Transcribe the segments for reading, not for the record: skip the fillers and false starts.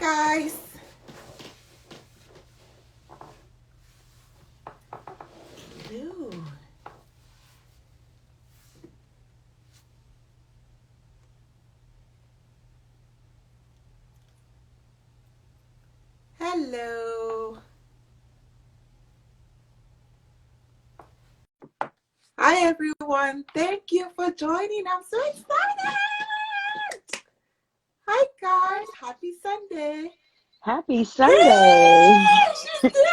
guys. Hello. Hello. Hi, everyone. Thank you for joining. I'm so excited. Hi, guys. Happy Sunday. Happy Sunday. She's there.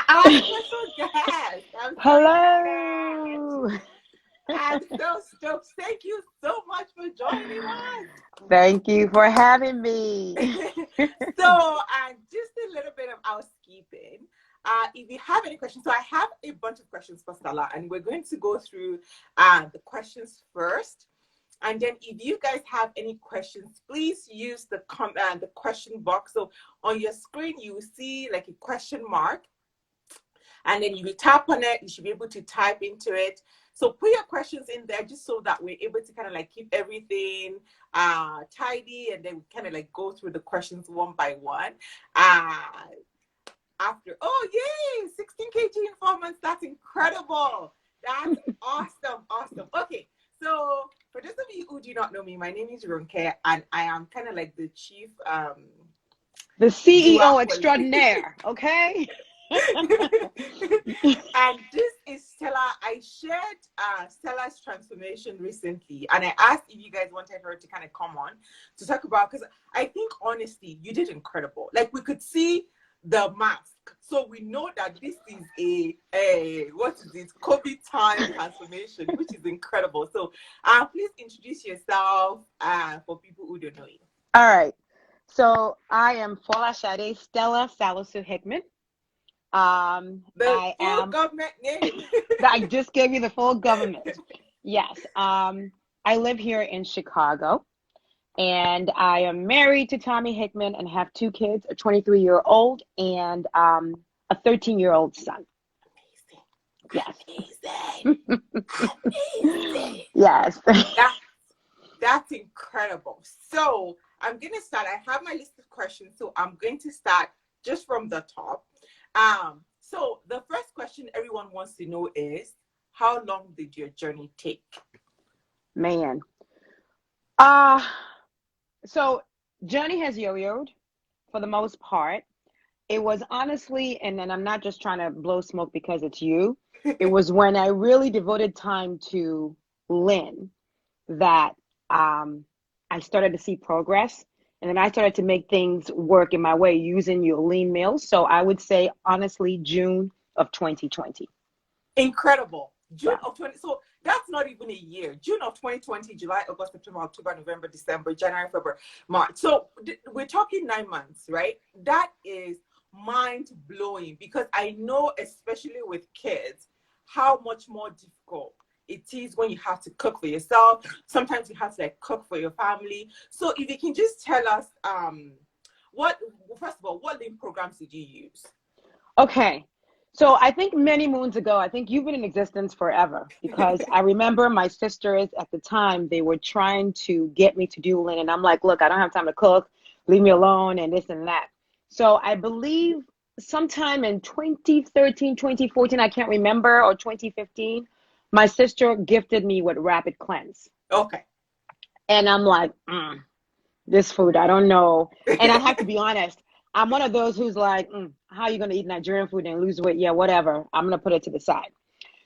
Our special guest. I'm so Hello. excited. I'm so stoked. Thank you so much for joining us. Thank you for having me. Just a little bit of housekeeping. If you have any questions, so I have a bunch of questions for Stella, and we're going to go through the questions first. And then if you guys have any questions, please use the question box. So on your screen, you will see like a question mark. And then if you tap on it, you should be able to type into it. So put your questions in there just so that we're able to kind of like keep everything tidy, and then we kind of like go through the questions one by one. Oh, yay, 16 kg in 4 months. That's incredible. That's awesome. Okay, so for those of you who do not know me, my name is Ronke, and I am kind of like the chief the CEO extraordinaire, okay? And this is Stella. I shared Stella's transformation recently, and I asked if you guys wanted her to kind of come on to talk about, because I think honestly, you did incredible. Like, we could see the mask, so we know that this is a what is it, COVID time transformation, which is incredible. So please introduce yourself for people who don't know you. All right. So I am Folashade Stella Salisu Hickman. The full government name. I just gave you the full government. Yes. I live here in Chicago, and I am married to Tommy Hickman and have two kids, a 23-year-old and a 13-year-old son. Amazing. Yes. Amazing. Yes. That's incredible. So I'm going to start. I have my list of questions, so I'm going to start just from the top. So the first question everyone wants to know is, how long did your journey take? Man. So journey has yo-yoed for the most part. It was honestly, and then I'm not just trying to blow smoke because it's you. It was when I really devoted time to Lynn that I started to see progress. And then I started to make things work in my way using your lean meals. So I would say, honestly, June of 2020. Incredible. June of 20. So that's not even a year. June of 2020, July, August, September, October, November, December, January, February, March. So we're talking 9 months, right? That is mind blowing, because I know, especially with kids, how much more difficult it is when you have to cook for yourself. Sometimes you have to like cook for your family. So if you can just tell us, first of all, what lean programs did you use? Okay. So I think many moons ago, I think you've been in existence forever, because I remember my sisters at the time, they were trying to get me to do lean. And I'm like, look, I don't have time to cook. Leave me alone and this and that. So I believe sometime in 2013, 2014, I can't remember, or 2015, my sister gifted me with Rapid Cleanse. Okay. And I'm like, this food, I don't know. And I have to be honest, I'm one of those who's like, how are you going to eat Nigerian food and lose weight? Yeah, whatever. I'm going to put it to the side.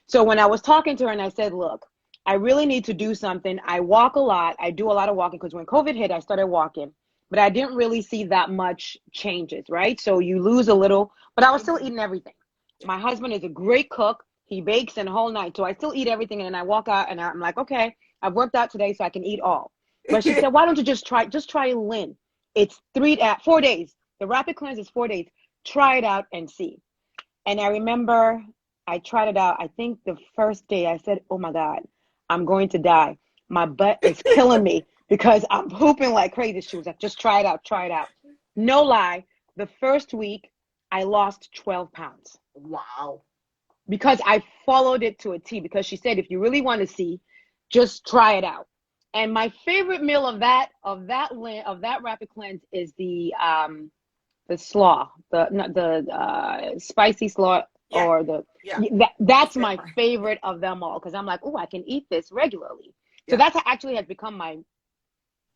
So when I was talking to her and I said, look, I really need to do something. I walk a lot. I do a lot of walking, because when COVID hit, I started walking. But I didn't really see that much changes, right? So you lose a little, but I was still eating everything. My husband is a great cook. He bakes in the whole night. So I still eat everything. And then I walk out and I'm like, okay, I've worked out today so I can eat all. But she said, why don't you just try Lynn? It's 4 days. The Rapid Cleanse is 4 days. Try it out and see. And I remember I tried it out. I think the first day I said, oh my God, I'm going to die. My butt is killing me because I'm pooping like crazy. She was like, just try it out. No lie. The first week I lost 12 pounds. Wow. Because I followed it to a T, because she said, if you really want to see, just try it out. And my favorite meal of that Rapid Cleanse is the slaw, spicy slaw, Yeah, or the yeah. that's Stir my fry. favorite of them all because I'm like, oh, I can eat this regularly. So Yeah. that's actually has become my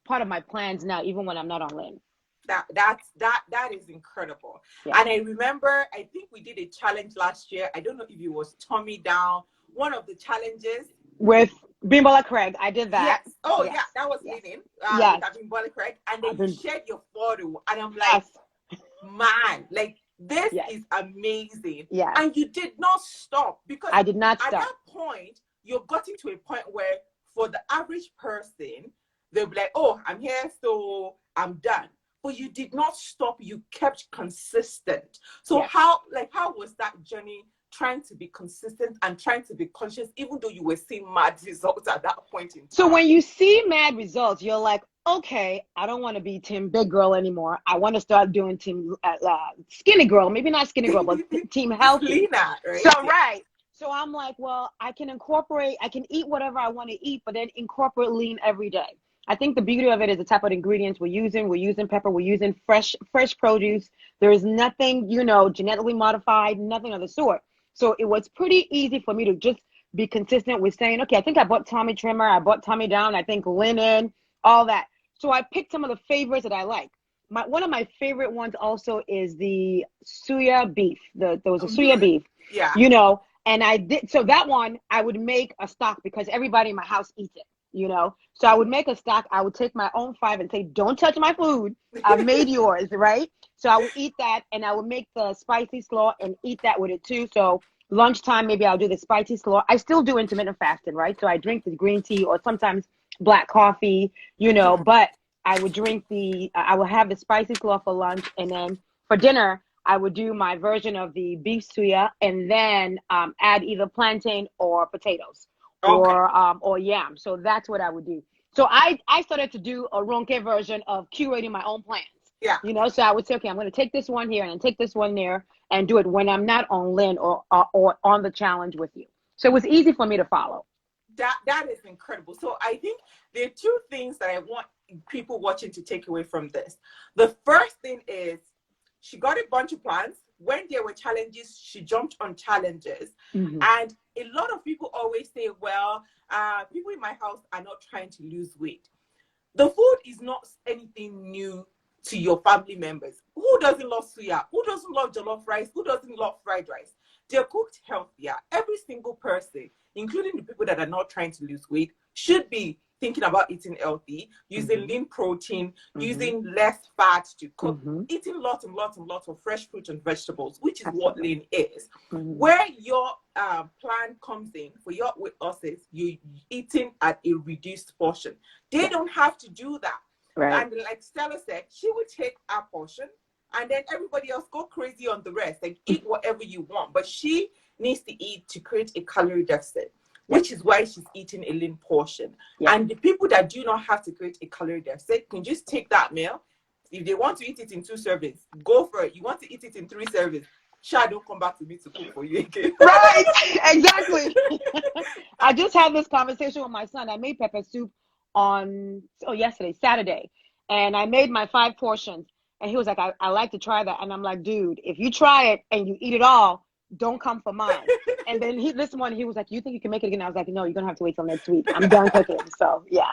part of my plans now, even when I'm not on land. That is incredible. Yeah. And I remember, I think we did a challenge last year. I don't know if it was Tommy Down, one of the challenges. With Bimbola Craig, I did Yes. that. Oh Yes. yeah, that was Yes. Linen with Yes. Abimbola, correct? And then I've you been. shared your photo, and I'm like, Yes. man, like this Yes. is amazing. Yes. And you did not stop because I did not at stop. that point, you're getting to a point where for the average person, they'll be like, oh, I'm here, so I'm done. But you did not stop, you kept consistent. So Yes. how was that journey trying to be consistent and trying to be conscious, even though you were seeing mad results at that point in So time? when you see mad results, you're like, okay, I don't want to be Team Big Girl anymore. I want to start doing Team Skinny Girl. Maybe not Skinny Girl, but Team Just Healthy. leaner, So, right? Yeah. right. So I'm like, well, I can eat whatever I want to eat, but then incorporate lean every day. I think the beauty of it is the type of ingredients we're using. We're using pepper. We're using fresh produce. There is nothing, genetically modified, nothing of the sort. So it was pretty easy for me to just be consistent with saying, okay, I think I bought Tommy Trimmer. I bought Tommy Down. I think linen, all that. So I picked some of the favorites that I like. One of my favorite ones also is the suya beef. There was a suya Mm-hmm. beef, Yeah. and I did. So that one I would make a stock because everybody in my house eats it. So I would make a stock. I would take my own five and say, don't touch my food. I've made yours, right? So I would eat that, and I would make the spicy slaw and eat that with it too. So lunchtime, maybe I'll do the spicy slaw. I still do intermittent fasting, right? So I drink the green tea or sometimes black coffee, Mm-hmm. but I would have the spicy slaw for lunch. And then for dinner, I would do my version of the beef suya and then add either plantain or potatoes Okay. or yam. So that's what I would do. So I started to do a ronke version of curating my own plans. Yeah. So I would say, okay, I'm going to take this one here and take this one there and do it when I'm not on Lynn or on the challenge with you. So it was easy for me to follow. That is incredible. So I think there are two things that I want people watching to take away from this. The first thing is she got a bunch of plans. When there were challenges, she jumped on challenges. Mm-hmm. And a lot of people always say, well, people in my house are not trying to lose weight. The food is not anything new to your family members. Who doesn't love suya? Who doesn't love jollof rice? Who doesn't love fried rice? They're cooked healthier. Every single person, including the people that are not trying to lose weight, should be thinking about eating healthy, using Mm-hmm. lean protein, Mm-hmm. using less fat to cook, Mm-hmm. eating lots and lots and lots of fresh fruit and vegetables, which is what Absolutely. lean is. Mm-hmm. Where your plan comes in for your weight loss is you eating at a reduced portion. They Yeah. don't have to do that. Right. And like Stella said, she would take a portion and then everybody else go crazy on the rest. Like eat whatever you want. But she needs to eat to create a calorie deficit, Yeah. which is why she's eating a lean portion. Yeah. And the people that do not have to create a calorie deficit can just take that meal. If they want to eat it in 2 servings, go for it. You want to eat it in 3 servings, Sha, don't come back to me to cook for you again. Right. Exactly. I just had this conversation with my son. I made pepper soup yesterday, Saturday, and I made my 5 portions. And he was like, I like to try that. And I'm like, dude, if you try it and you eat it all, don't come for mine. And then this morning he was like, you think you can make it again? I was like, no, you're gonna have to wait till next week. I'm done cooking. So yeah.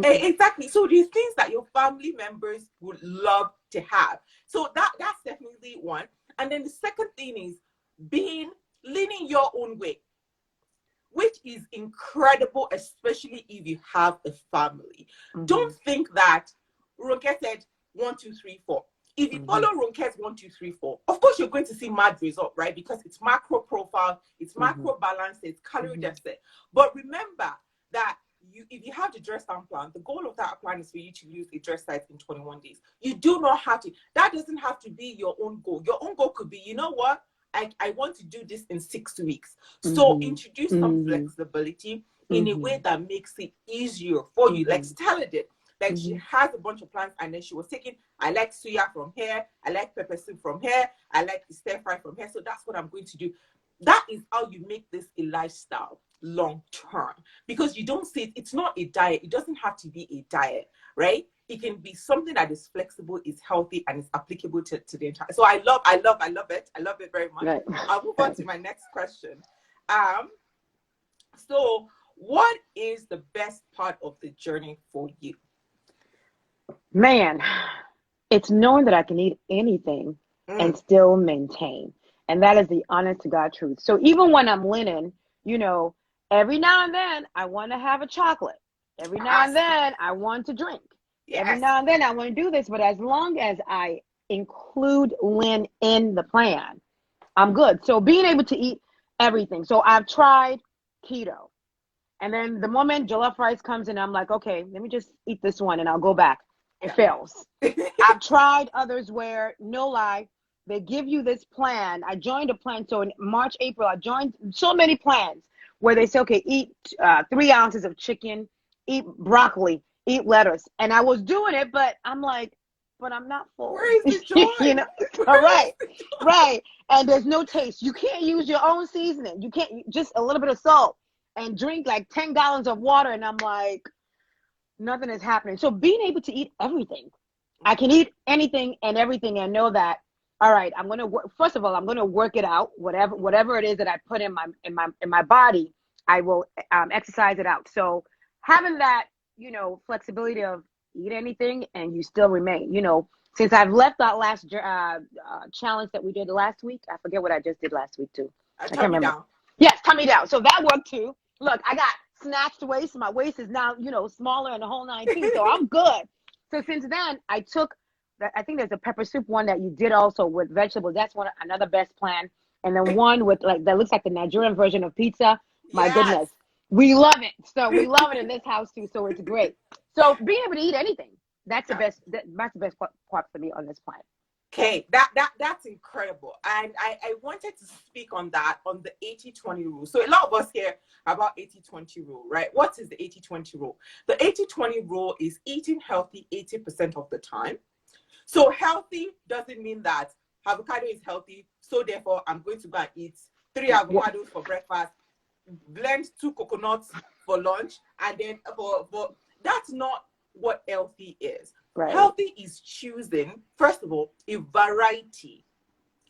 Exactly. So these things that your family members would love to have. So that's definitely one. And then the second thing is leaning your own way, which is incredible, especially if you have a family. Mm-hmm. Don't think that Ronke said 1, 2, 3, 4. If you Mm-hmm. follow Ronke's 1, 2, 3, 4, of course you're going to see mad result, right? Because it's macro profile, it's macro balance, it's calorie deficit. But remember that if you have the dress down plan, the goal of that plan is for you to lose a dress size in 21 days. You do not have to. That doesn't have to be your own goal. Your own goal could be, you know what? I want to do this in 6 weeks. So introduce some flexibility in a way that makes it easier for you. Like Stella did. Like she has a bunch of plans and then she was taking, I like suya from here, I like pepper soup from here, I like the stir fry from here. So that's what I'm going to do. That is how you make this a lifestyle long term, because you don't see it. It's not a diet. It doesn't have to be a diet, right? it can be something that is flexible, is healthy, and is applicable to the entire. So I love it. I love it very much. Right. I'll move on to my next question. Um, so what is the best part of the journey for you? Man, it's knowing that I can eat anything and Mm. still maintain. And that is the honest to God truth. So even when I'm leaning, you know, every now and then I want to have a chocolate. Every now and Yes. then I want to drink. Every Yes. now and then I want to do this. But as long as I include Lynn in the plan, I'm good. So being able to eat everything. So I've tried keto. And then the moment jollof rice comes in, I'm like, okay, let me just eat this one and I'll go back. It Yeah. fails. I've tried others where, no lie, they give you this plan. I joined a plan. So in March, April, I joined so many plans where they say, okay, eat 3 ounces of chicken, eat broccoli, eat lettuce. And I was doing it, but I'm like, but I'm not full. Where is the You joy? know, all Where is right, the joy? right. And there's no taste. You can't use your own seasoning. You can't, just a little bit of salt and drink like 10 gallons of water. And I'm like, nothing is happening. So being able to eat everything, I can eat anything and everything and know that, all right, I'm going to work. First of all, I'm going to work it out. Whatever it is that I put in my body, I will exercise it out. So having that, flexibility of eat anything and you still remain, since I've left that last challenge that we did last week, I forget what I just did last week too. I can't Turn me remember. down. Yes, tummy down. So that worked too. Look, I got snatched waist. My waist is now, smaller and the whole nine too. So I'm good. So since then, I took that. I think there's a pepper soup one that you did also with vegetables. That's another best plan. And then one with like that looks like the Nigerian version of pizza. My Yes. goodness, we love it. So we love it in this house too. So it's great. So being able to eat anything, that's the Yeah. best. That's the best part for me on this plan. Okay, that's incredible. And I wanted to speak on that, on the 80-20 rule. So a lot of us hear about 80-20 rule, right? What is the 80-20 rule? The 80-20 rule is eating healthy 80% of the time. So healthy doesn't mean that avocado is healthy, so therefore I'm going to go and eat 3 avocados for breakfast, blend 2 coconuts for lunch, and then for that's not what healthy is. Right, Healthy is choosing, first of all, a variety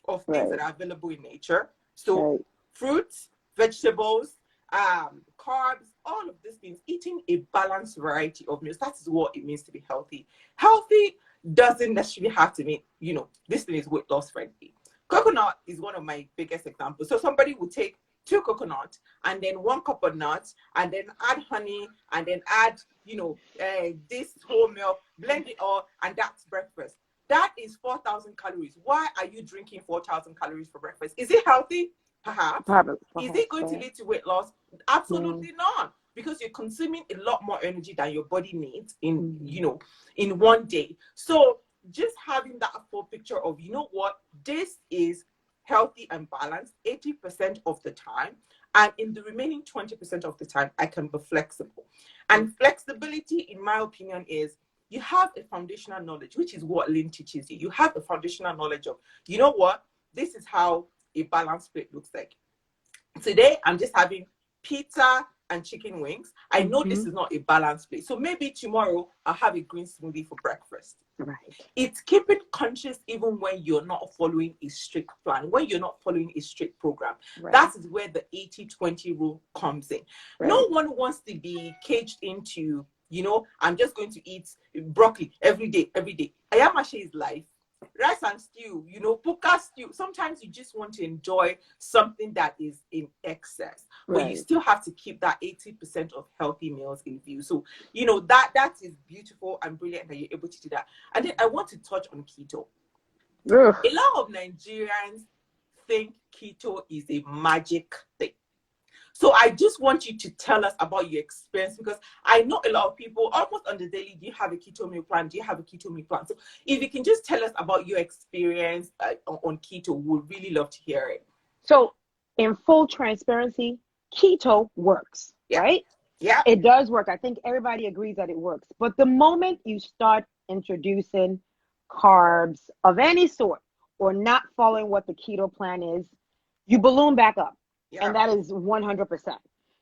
of things right, that are available in nature. So right, fruits, vegetables, carbs, all of these things, eating a balanced variety of meals. That is what it means to be healthy. Healthy doesn't necessarily have to mean, this thing is weight loss friendly. Coconut is one of my biggest examples. So somebody would take 2 coconuts and then 1 cup of nuts and then add honey and then add, this whole milk, blend it all, and that's breakfast. That is 4,000 calories. Why are you drinking 4,000 calories for breakfast? Is it healthy? Perhaps. probably, Is it perhaps, going to right. lead to weight loss? Absolutely not. Because you're consuming a lot more energy than your body needs Mm. in one day. So just having that full picture of, what, this is healthy and balanced 80% of the time. And in the remaining 20% of the time, I can be flexible. And flexibility, in my opinion, is you have a foundational knowledge, which is what Lynn teaches you. You have a foundational knowledge of, what, this is how a balanced plate looks like. Today, I'm just having pizza and chicken wings. I know Mm-hmm. this is not a balanced plate. So maybe tomorrow I'll have a green smoothie for breakfast. Right, It's keeping conscious even when you're not following a strict plan, when you're not following a strict program. right, That is where the 80-20 rule comes in. right. No one wants to be caged into, I'm just going to eat broccoli every day, every day. Ayamashi is life. Rice and stew, puka stew. Sometimes you just want to enjoy something that is in excess, but you Right. still have to keep that 80% of healthy meals in view. So, that is beautiful and brilliant that you're able to do that. And then I want to touch on keto. Ugh. A lot of Nigerians think keto is a magic thing. So I just want you to tell us about your experience, because I know a lot of people almost on the daily, do you have a keto meal plan? Do you have a keto meal plan? So if you can just tell us about your experience on keto, we'd really love to hear it. So, in full transparency, keto works, Yeah. right? Yeah. It does work. I think everybody agrees that it works. But the moment you start introducing carbs of any sort or not following what the keto plan is, you balloon back up. And Yeah. that is 100%.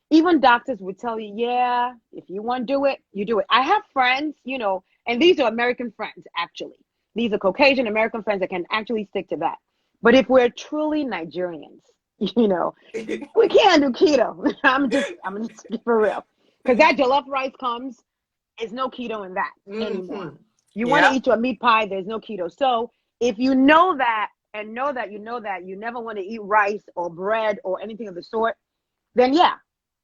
Even doctors would tell you, yeah, if you want to do it, you do it. I have friends, And these are American friends, actually. These are Caucasian American friends that can actually stick to that. But if we're truly Nigerians, you know, we can't do keto. I'm just for real. Because that jollof rice comes, there's no keto in that anymore. Mm-hmm. You want to Yeah. eat your meat pie, there's no keto. So if you know that and know that you never want to eat rice or bread or anything of the sort, then yeah,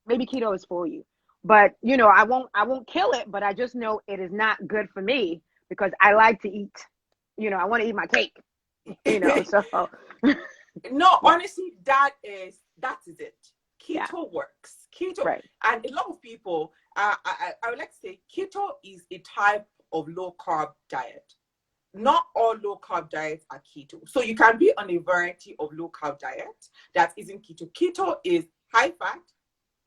maybe keto is for you. But I won't kill it, but I just know it is not good for me because I like to eat. I want to eat my cake. So No, yeah, honestly, that is it. yeah, Keto works. Keto, right, and a lot of people, I would like to say, keto is a type of low carb diet. Not all low carb diets are keto. So you can be on a variety of low carb diets that isn't keto. Keto is high fat,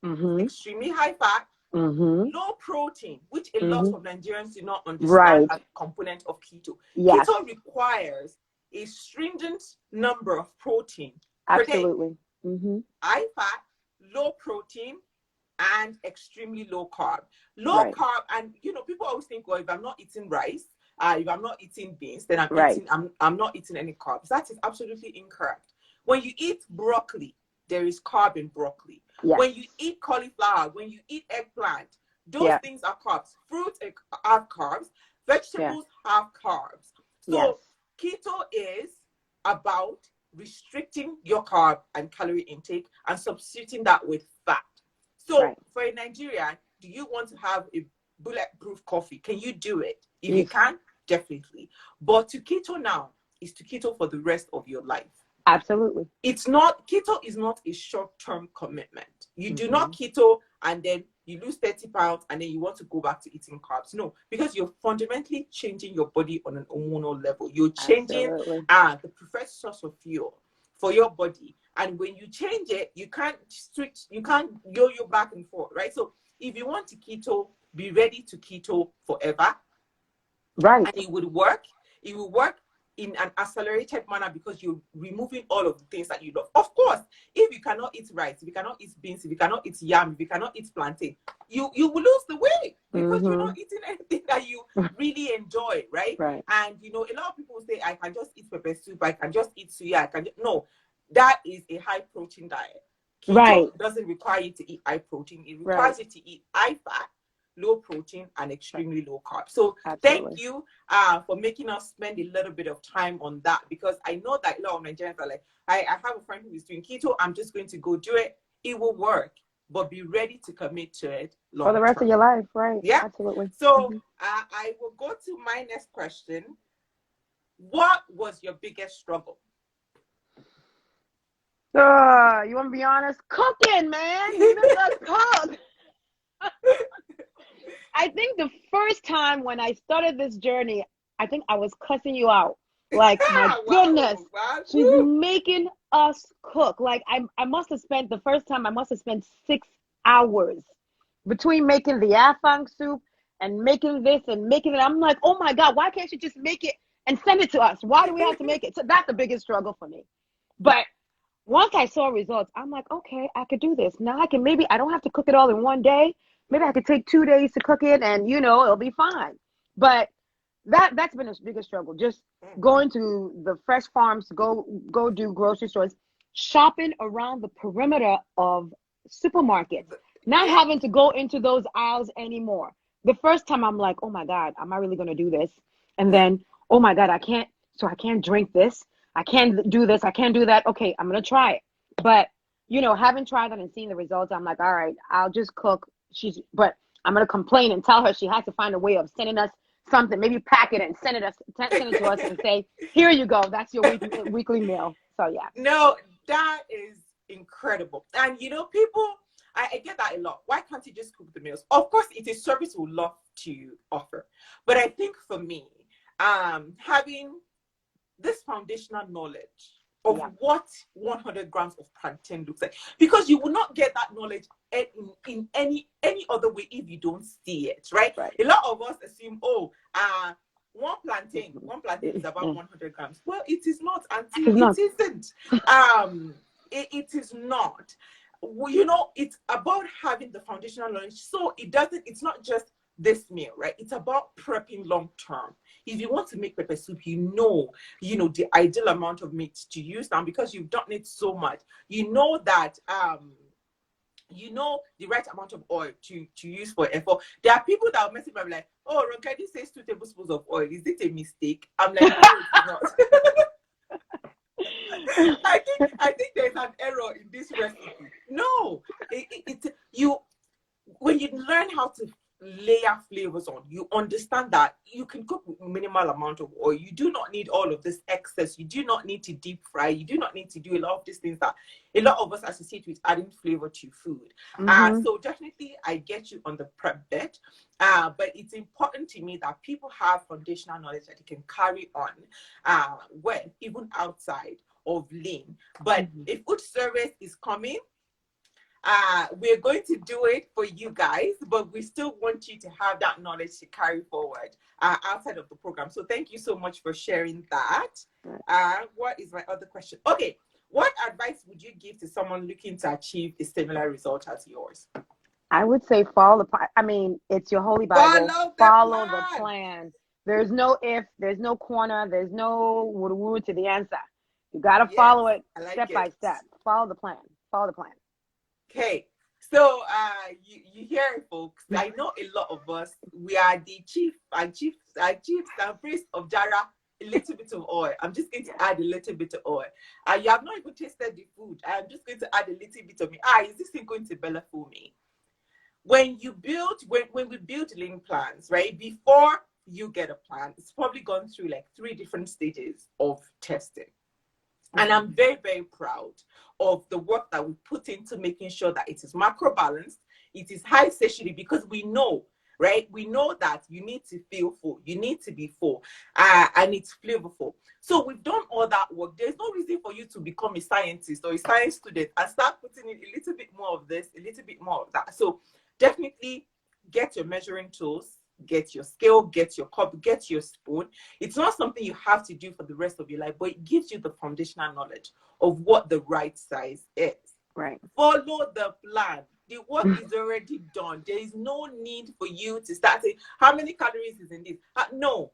mm-hmm, extremely high fat, mm-hmm, low protein, which a lot mm-hmm, of Nigerians do not understand right, as a component of keto. yes, Keto requires a stringent number of protein per day. absolutely, mm-hmm, High fat, low protein, and extremely low carb. Low right, carb, and people always think, well, if I'm not eating rice, if I'm not eating beans, then right, I'm not eating any carbs. That is absolutely incorrect. When you eat broccoli, there is carb in broccoli. yes, When you eat cauliflower, when you eat eggplant, those yeah, things are carbs. Fruits have carbs, yeah, vegetables have carbs. yes, So keto is about restricting your carb and calorie intake and substituting that with fat. So right, for a Nigerian, do you want to have a bulletproof coffee? Can you do it? If you yes, can, definitely. But to keto now is to keto for the rest of your life. absolutely, It's not, keto is not a short-term commitment. You do mm-hmm, not keto and then you lose 30 pounds and then you want to go back to eating carbs. No, because you're fundamentally changing your body on an hormonal level. You're changing absolutely, the preferred source of fuel for your body. And when you change it, you can't switch, you can't yo-yo back and forth, right? So if you want to keto, be ready to keto forever, right, and it would work. It will work in an accelerated manner because you're removing all of the things that you love. Of course, if you cannot eat rice, if you cannot eat beans, if you cannot eat yam, if you cannot eat plantain, you will lose the weight because you're mm-hmm, not eating anything that you really enjoy, right? right, And a lot of people say, I can just eat pepper soup, I can just eat suya, no, that is a high protein diet. right, Keto doesn't require you to eat high protein, it right, requires you to eat high fat, low protein, and right, extremely low carb. So thank absolutely. you for making us spend a little bit of time on that, because I know that a lot of Nigerians are like, I have a friend who is doing keto, I'm just going to go do it. It will work, but be ready to commit to it For the long rest of term. your life, right, Yeah. absolutely. So Mm-hmm. I will go to my next question. What was your biggest struggle? You want to be honest? Cooking, man. You make us cook. I think the first time when I started this journey, I think I was cussing you out. Like, my goodness, Wow, wow, she's woo. making us cook. Like, I must have spent the first time, I must have spent 6 hours between making the afang soup and making this and making it. I'm like, oh my God, why can't you just make it and send it to us? Why do we have to make it? So that's the biggest struggle for me. But once I saw results, I'm like, okay, I could do this. Now I don't have to cook it all in one day. Maybe I could take 2 days to cook it and, it'll be fine. But that's been a biggest struggle. Just going to the fresh farms, go do grocery stores, shopping around the perimeter of supermarkets, not Yeah. having to go into those aisles anymore. The first time I'm like, oh my God, am I really going to do this? And then, oh my God, I can't drink this. I can't do this. I can't do that. Okay, I'm going to try it. But, having tried that and seen the results, I'm like, all right, I'll just cook. But I'm going to complain and tell her she has to find a way of sending us something, maybe pack it and send it to us and say, here you go. That's your weekly meal. So yeah. No, that is incredible. And people, I get that a lot. Why can't you just cook the meals? Of course, it is service we love to offer. But I think for me, having this foundational knowledge of Yeah. what 100 grams of plantain looks like, because you will not get that knowledge in any other way if you don't see it, right? Right. A lot of us assume, one plantain is about 100 grams. Well, it is not until It's it not. isn't. It is not. It's about having the foundational knowledge, so it's not just this meal, right? It's about prepping long term. If you want to make pepper soup, the ideal amount of meat to use now, because you've done it so much. You know that the right amount of oil to use for effort. There are people that will message me like, oh, Ronkedi says 2 tablespoons of oil. Is it a mistake? I'm like, no, it's not. I think there's an error in this recipe. No, when you learn how to layer flavors on, you understand that you can cook with minimal amount of oil. You do not need all of this excess. You do not need to deep fry. You do not need to do a lot of these things that a lot of us associate with adding flavor to food. So definitely I get you on the prep bit, but it's important to me that people have foundational knowledge that they can carry on when even outside of lean. But if food service is coming, we're going to do it for you guys, but we still want you to have that knowledge to carry forward outside of the program. So thank you so much for sharing that. What is my other question? Okay, what advice would you give to someone looking to achieve a similar result as yours? I would say follow the plan. I mean, it's your holy Bible. Follow the plan. There's no if, there's no corner, there's no woo to the answer. You got to follow it step by step. Follow the plan. Follow the plan. Okay, so you hear it, folks. I know a lot of us, we are the chiefs and priests of Jara. A little bit of oil. I'm just going to add a little bit of oil. You have not even tasted the food. I'm just going to add a little bit of me. Is this thing going to belly for me? When we build lean plans, right? Before you get a plan, it's probably gone through like 3 different stages of testing. And I'm very, very proud of the work that we put into making sure that it is macro balanced, it is high satiety, because we know, right? We know that you need to feel full, you need to be full, and it's flavorful. So we've done all that work. There's no reason for you to become a scientist or a science student and start putting in a little bit more of this, a little bit more of that. So definitely get your measuring tools, get your scale, get your cup, get your spoon. It's not something you have to do for the rest of your life, but it gives you the foundational knowledge of what the right size is. Right. Follow the plan. The work is already done. There is no need for you to start saying, how many calories is in this? No.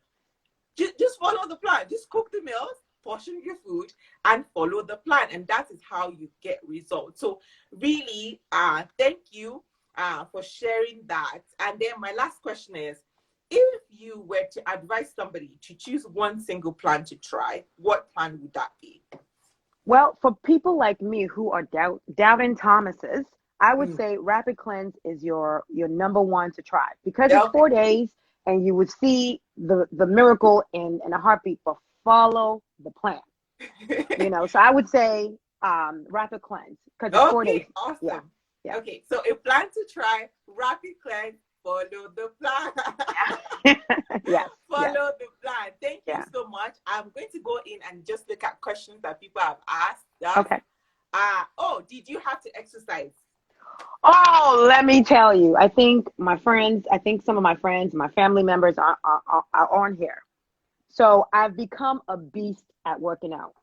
Just follow the plan. Just cook the meals, portion your food, and follow the plan. And that is how you get results. So really, thank you for sharing that. And then my last question is, if you were to advise somebody to choose one single plan to try, what plan would that be? Well, for people like me who are doubting Thomases, I would say Rapid Cleanse is your number one to try, because it's 4 days and you would see the miracle in a heartbeat. But follow the plan. So I would say Rapid Cleanse, because it's 4 days. Awesome. Yeah. Okay, so a plan to try, Rapid Cleanse, follow the plan. Yes. Follow the plan. Thank you so much. I'm going to go in and just look at questions that people have asked. Okay. Did you have to exercise? Oh, let me tell you. I think some of my friends, my family members are on here. So I've become a beast at working out.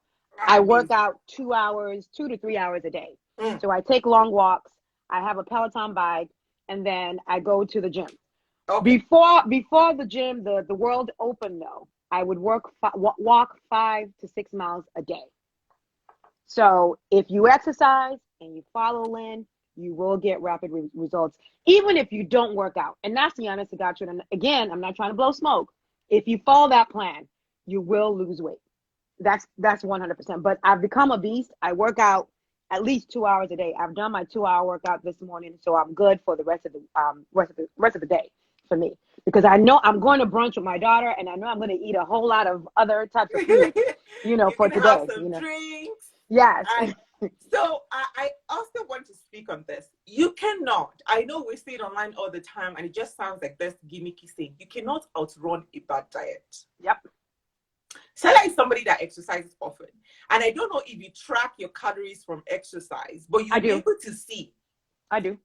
I work out 2 to 3 hours a day. So I take long walks. I have a Peloton bike, and then I go to the gym. Okay. Before the gym, the world opened though, I would walk 5 to 6 miles a day. So if you exercise and you follow Lynn, you will get rapid results, even if you don't work out. And that's the honest to God truth. And again, I'm not trying to blow smoke. If you follow that plan, you will lose weight. That's 100%. But I've become a beast. I work out at least 2 hours a day. I've done my 2-hour workout this morning, so I'm good for the rest of the day for me, because I know I'm going to brunch with my daughter, and I know I'm going to eat a whole lot of other types of food, for today. Have some drinks. Yes. So I also want to speak on this. You cannot. I know we see it online all the time, and it just sounds like this gimmicky thing. You cannot outrun a bad diet. Yep. Stella is somebody that exercises often. And I don't know if you track your calories from exercise, but you'll be able to see. I do.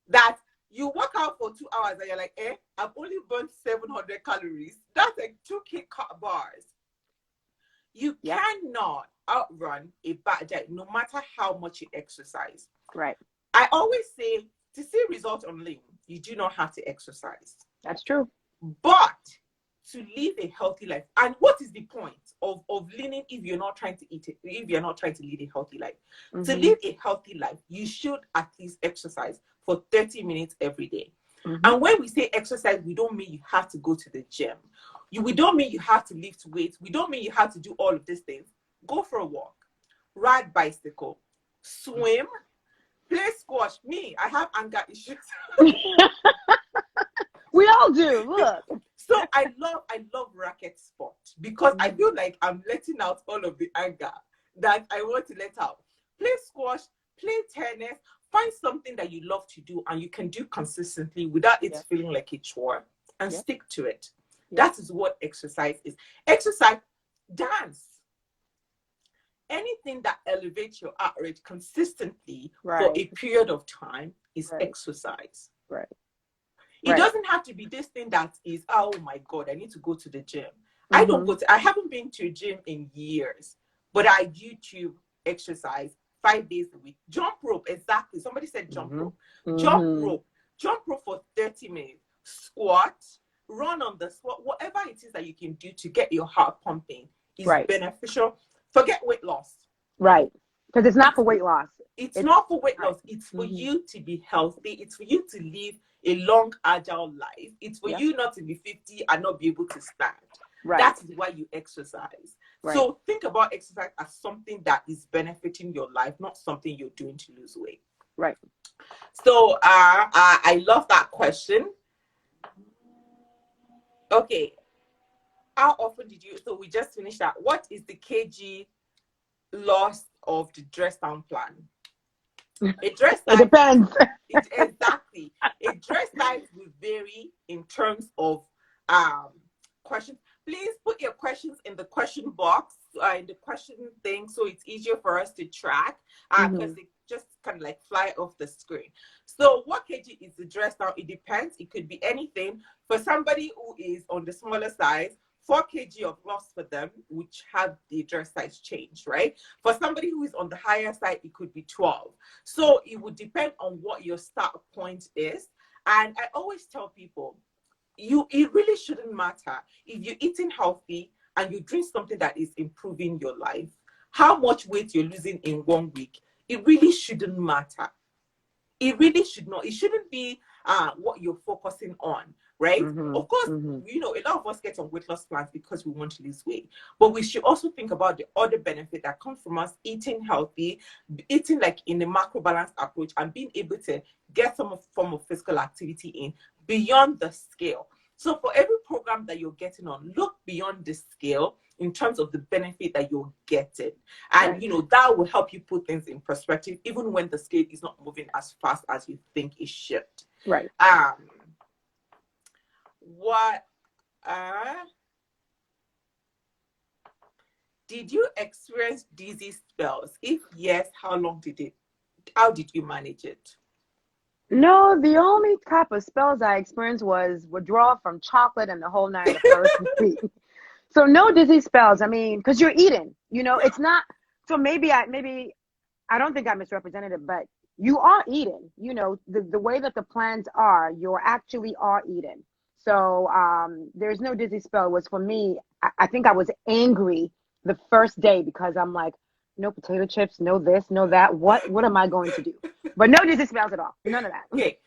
That you work out for 2 hours and you're like, I've only burned 700 calories. That's like 2 bars. You cannot outrun a bad diet, no matter how much you exercise. Right. I always say, to see results on lean, you do not have to exercise. That's true. But to live a healthy life, and what is the point of leaning if you're not trying to eat it, if you're not trying to lead a healthy life? To live a healthy life, you should at least exercise for 30 minutes every day. And when we say exercise, we don't mean you have to go to the gym. We don't mean you have to lift weights. We don't mean you have to do all of these things. Go for a walk, ride bicycle, swim, play squash. Me, I have anger issues. We all do. Look. So I love racket sport because I feel like I'm letting out all of the anger that I want to let out. Play squash, play tennis, find something that you love to do and you can do consistently without it feeling like a chore, and stick to it. That is what exercise is. Exercise, dance. Anything that elevates your heart rate consistently for a period of time is exercise. Right. It doesn't have to be this thing that is, oh my God, I need to go to the gym. I haven't been to a gym in years, but I YouTube exercise 5 days a week. Jump rope, exactly. Somebody said jump rope. Jump rope. Jump rope for 30 minutes. Squat, run on the squat, whatever it is that you can do to get your heart pumping is beneficial. Forget weight loss. Right. Because it's not for weight loss. It's not for weight loss. It's for you to be healthy. It's for you to live a long, agile life. It's for you not to be 50 and not be able to stand. Right. That is why you exercise. Right. So think about exercise as something that is benefiting your life, not something you're doing to lose weight. Right. So I love that question. Okay. How often did you, so we just finished that. What is the kg loss of the dress down plan? A dress size, it depends. Exactly. A dress size will vary in terms of questions. Please put your questions in the question box, in the question thing, so it's easier for us to track, because they just kind of like fly off the screen. So what kg is the dress down? It depends. It could be anything. For somebody who is on the smaller size, 4 kg of loss for them, which have the dress size change, right? For somebody who is on the higher side, it could be 12. So it would depend on what your start point is. And I always tell people, it really shouldn't matter if you're eating healthy and you drink something that is improving your life, how much weight you're losing in 1 week. It really shouldn't matter. It really should not. It shouldn't be what you're focusing on, right? Of course, you know, a lot of us get on weight loss plans because we want to lose weight, but we should also think about the other benefit that comes from us eating healthy, eating like in the macro balance approach, and being able to get some form of physical activity in beyond the scale. So for every program that you're getting on, look beyond the scale in terms of the benefit that you're getting. And, you know, that will help you put things in perspective, even when the scale is not moving as fast as you think it should. Right. Did you experience dizzy spells? If yes, how did you manage it? No, the only type of spells I experienced was withdrawal from chocolate and the whole night the first week. So no dizzy spells. I mean, because you're eating, you know, it's not. So maybe I don't think I misrepresented it, but you are eating. You know, the way that the plans are, you actually are eating. So there's no dizzy spell. It was for me. I think I was angry the first day because I'm like, no potato chips, no this, no that. What am I going to do? But no dizzy spells at all. None of that. Okay.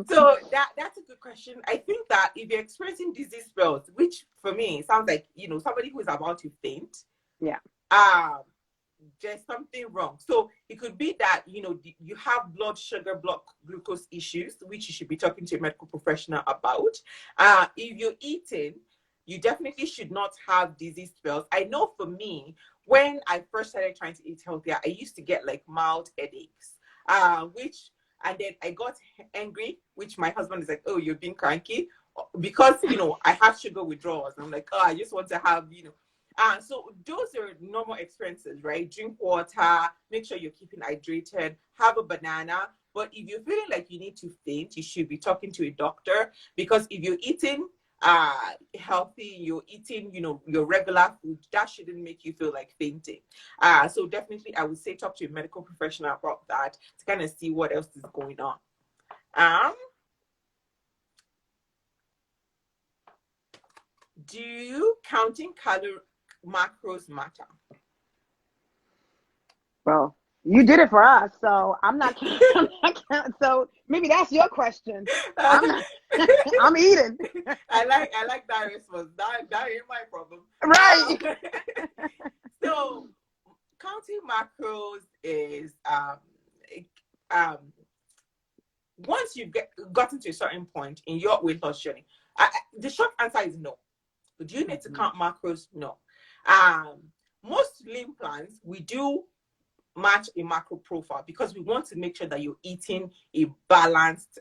So that's a good question. I think that if you're experiencing dizzy spells, which for me sounds like, you know, somebody who is about to faint. Yeah. There's something wrong. So it could be that, you know, you have blood sugar, blood glucose issues, which you should be talking to a medical professional about. If you're eating, you definitely should not have dizzy spells. I know for me, when I first started trying to eat healthier, I used to get like mild headaches, and then I got angry, which my husband is like, oh, you're being cranky, because, you know, I have sugar withdrawals. I'm like, oh, I just want to have, you know. So those are normal experiences, right? Drink water, make sure you're keeping hydrated, have a banana. But if you're feeling like you need to faint, you should be talking to a doctor, because if you're eating healthy, you're eating, you know, your regular food, that shouldn't make you feel like fainting. So definitely I would say talk to a medical professional about that to kind of see what else is going on. Do counting macros matter? Well, you did it for us, so I'm not. I'm not so maybe that's your question. I'm not. I'm eating. I like that response. That ain't my problem. Right. So counting macros is um once you've gotten to a certain point in your weight loss journey, the short answer is no. Do you need to count macros? No. Most lean plans, we do match a macro profile because we want to make sure that you're eating a balanced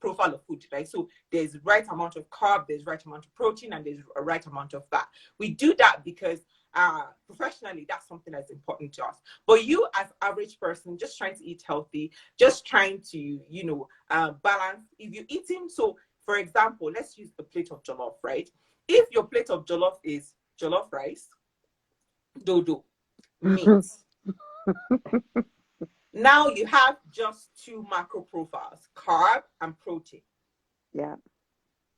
profile of food, right? So there's the right amount of carb, there's the right amount of protein, and there's a right amount of fat. We do that because professionally, that's something that's important to us. But you, as average person, just trying to eat healthy, just trying to, balance. If you're eating, so for example, let's use the plate of jollof, right? If your plate of jollof is jollof rice, dodo, meat. Now you have just two macro profiles, carb and protein. Yeah.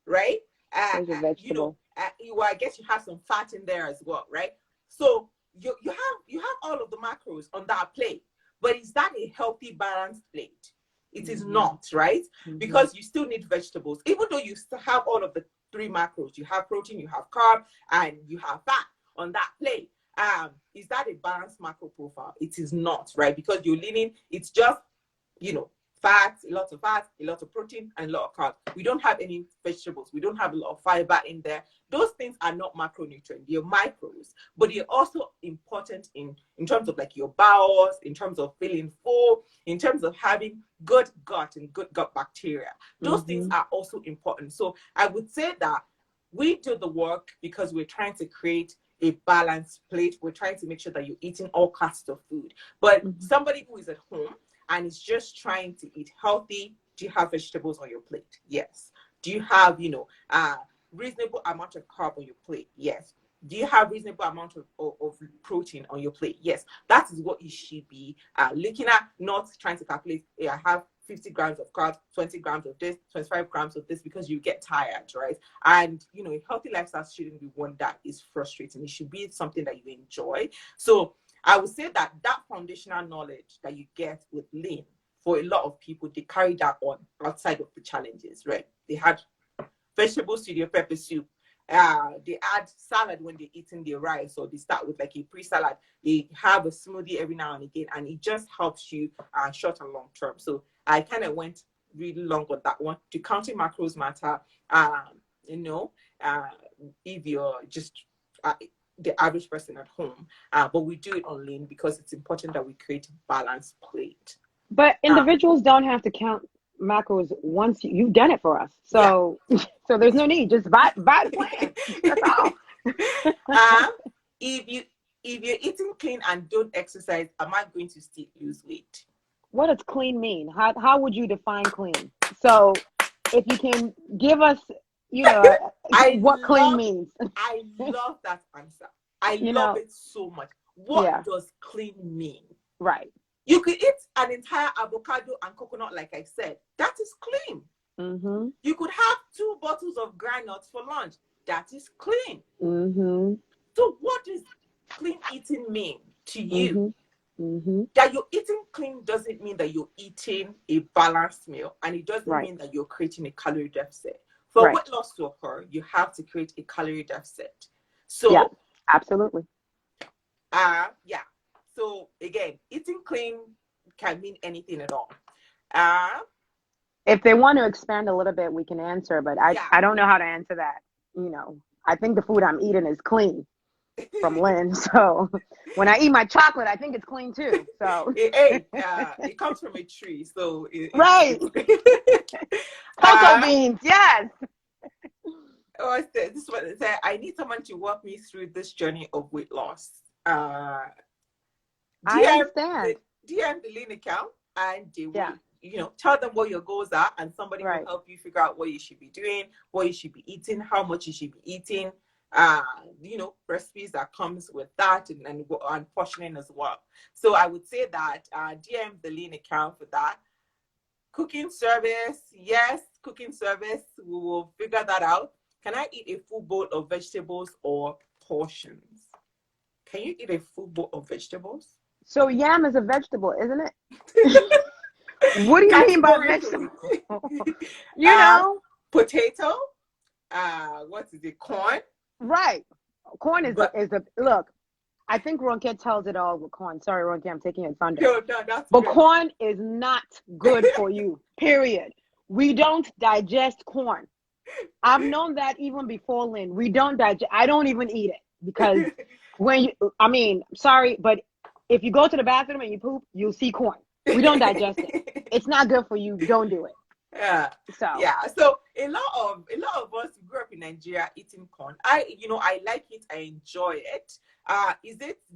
Right? There's a vegetable. I guess you have some fat in there as well, right? So you have all of the macros on that plate, but is that a healthy, balanced plate? It is not, right? Because you still need vegetables, even though you still have all of the three macros. You have protein, you have carb, and you have fat on that plate. Is that a balanced macro profile? It is not, right? Because you're leaning, it's just, fat, a lot of fat, a lot of protein, and a lot of carbs. We don't have any vegetables. We don't have a lot of fiber in there. Those things are not macronutrients. They're micros, but they're also important in terms of like your bowels, in terms of feeling full, in terms of having good gut and good gut bacteria. Those things are also important. So I would say that we do the work because we're trying to create a balanced plate. We're trying to make sure that you're eating all classes of food. But somebody who is at home and is just trying to eat healthy, do you have vegetables on your plate? Yes. Do you have, reasonable amount of carb on your plate? Yes. Do you have reasonable amount of protein on your plate? Yes. That is what you should be looking at, not trying to calculate, hey, I have 50 grams of carbs, 20 grams of this, 25 grams of this, because you get tired, right? And, a healthy lifestyle shouldn't be one that is frustrating. It should be something that you enjoy. So I would say that foundational knowledge that you get with lean, for a lot of people, they carry that on outside of the challenges, right? They had vegetables to their pepper soup. They add salad when they're eating their rice, or they start with like a pre-salad. They have a smoothie every now and again, and it just helps you short and long term. So I kind of went really long on that one. Do counting macros matter? If you're just the average person at home, but we do it on lean because it's important that we create a balanced plate. But individuals don't have to count macros once you've done it for us. So so there's no need. Just buy the plan. That's all. If you're eating clean and don't exercise, am I going to still lose weight? What does clean mean? How would you define clean? So if you can give us, what clean means. I love that answer. I love it so much. What does clean mean? Right. You could eat an entire avocado and coconut, like I said. That is clean. You could have 2 bottles of granules for lunch. That is clean. So what does clean eating mean to you? That you're eating clean doesn't mean that you're eating a balanced meal, and it doesn't mean that you're creating a calorie deficit. For weight loss to occur, you have to create a calorie deficit. So absolutely. So again, eating clean can mean anything at all. If they want to expand a little bit, we can answer, but I don't know how to answer that. I think the food I'm eating is clean from Lynn. So when I eat my chocolate, I think it's clean too. So it comes from a tree. So cocoa beans, yes. This one said, I need someone to walk me through this journey of weight loss. I understand. DM the lean account, and they will, tell them what your goals are, and somebody will help you figure out what you should be doing, what you should be eating, how much you should be eating. Recipes that comes with that, and portioning as well. So I would say that DM the lean account for that. Cooking service, yes, cooking service. We will figure that out. Can I eat a full bowl of vegetables or portions? Can you eat a full bowl of vegetables? So yam is a vegetable, isn't it? What do you mean by Categorically. vegetable? You uh, know, Potato. What is it? Corn. right. Corn But is the look. I think Ronke tells it all with corn. Sorry, Ronke, I'm taking your thunder. no, no, that's But good. corn is not good for you, period. We don't digest corn. I've known that even before Lynn. We don't digest, I don't even eat it because I mean, sorry, but if you go to the bathroom and you poop, you'll see corn. We don't digest it. It's not good for you. Don't do it. Yeah, So, yeah. So a lot of us grew up in Nigeria eating corn. I like it. I enjoy it.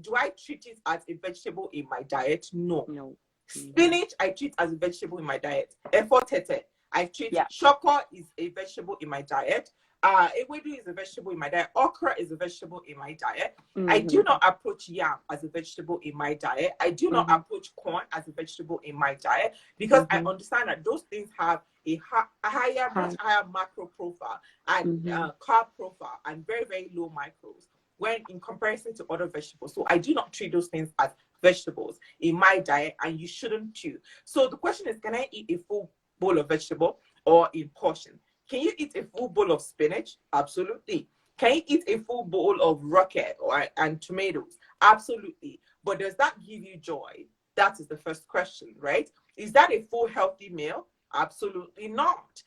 Do I treat it as a vegetable in my diet? No. no. Spinach, I treat as a vegetable in my diet. Efo tete, I treat. Yeah. Shoko is a vegetable in my diet. Ewedu is a vegetable in my diet. Okra is a vegetable in my diet. I do not approach yam as a vegetable in my diet. I do not approach corn as a vegetable in my diet because I understand that those things have a higher, much higher macro profile and carb profile and very, very low micros when in comparison to other vegetables. So I do not treat those things as vegetables in my diet, and you shouldn't too. So the question is, can I eat a full bowl of vegetable or in portion? Can you eat a full bowl of spinach? Absolutely. Can you eat a full bowl of rocket and tomatoes? Absolutely. But does that give you joy? That is the first question, right? Is that a full healthy meal? Absolutely not.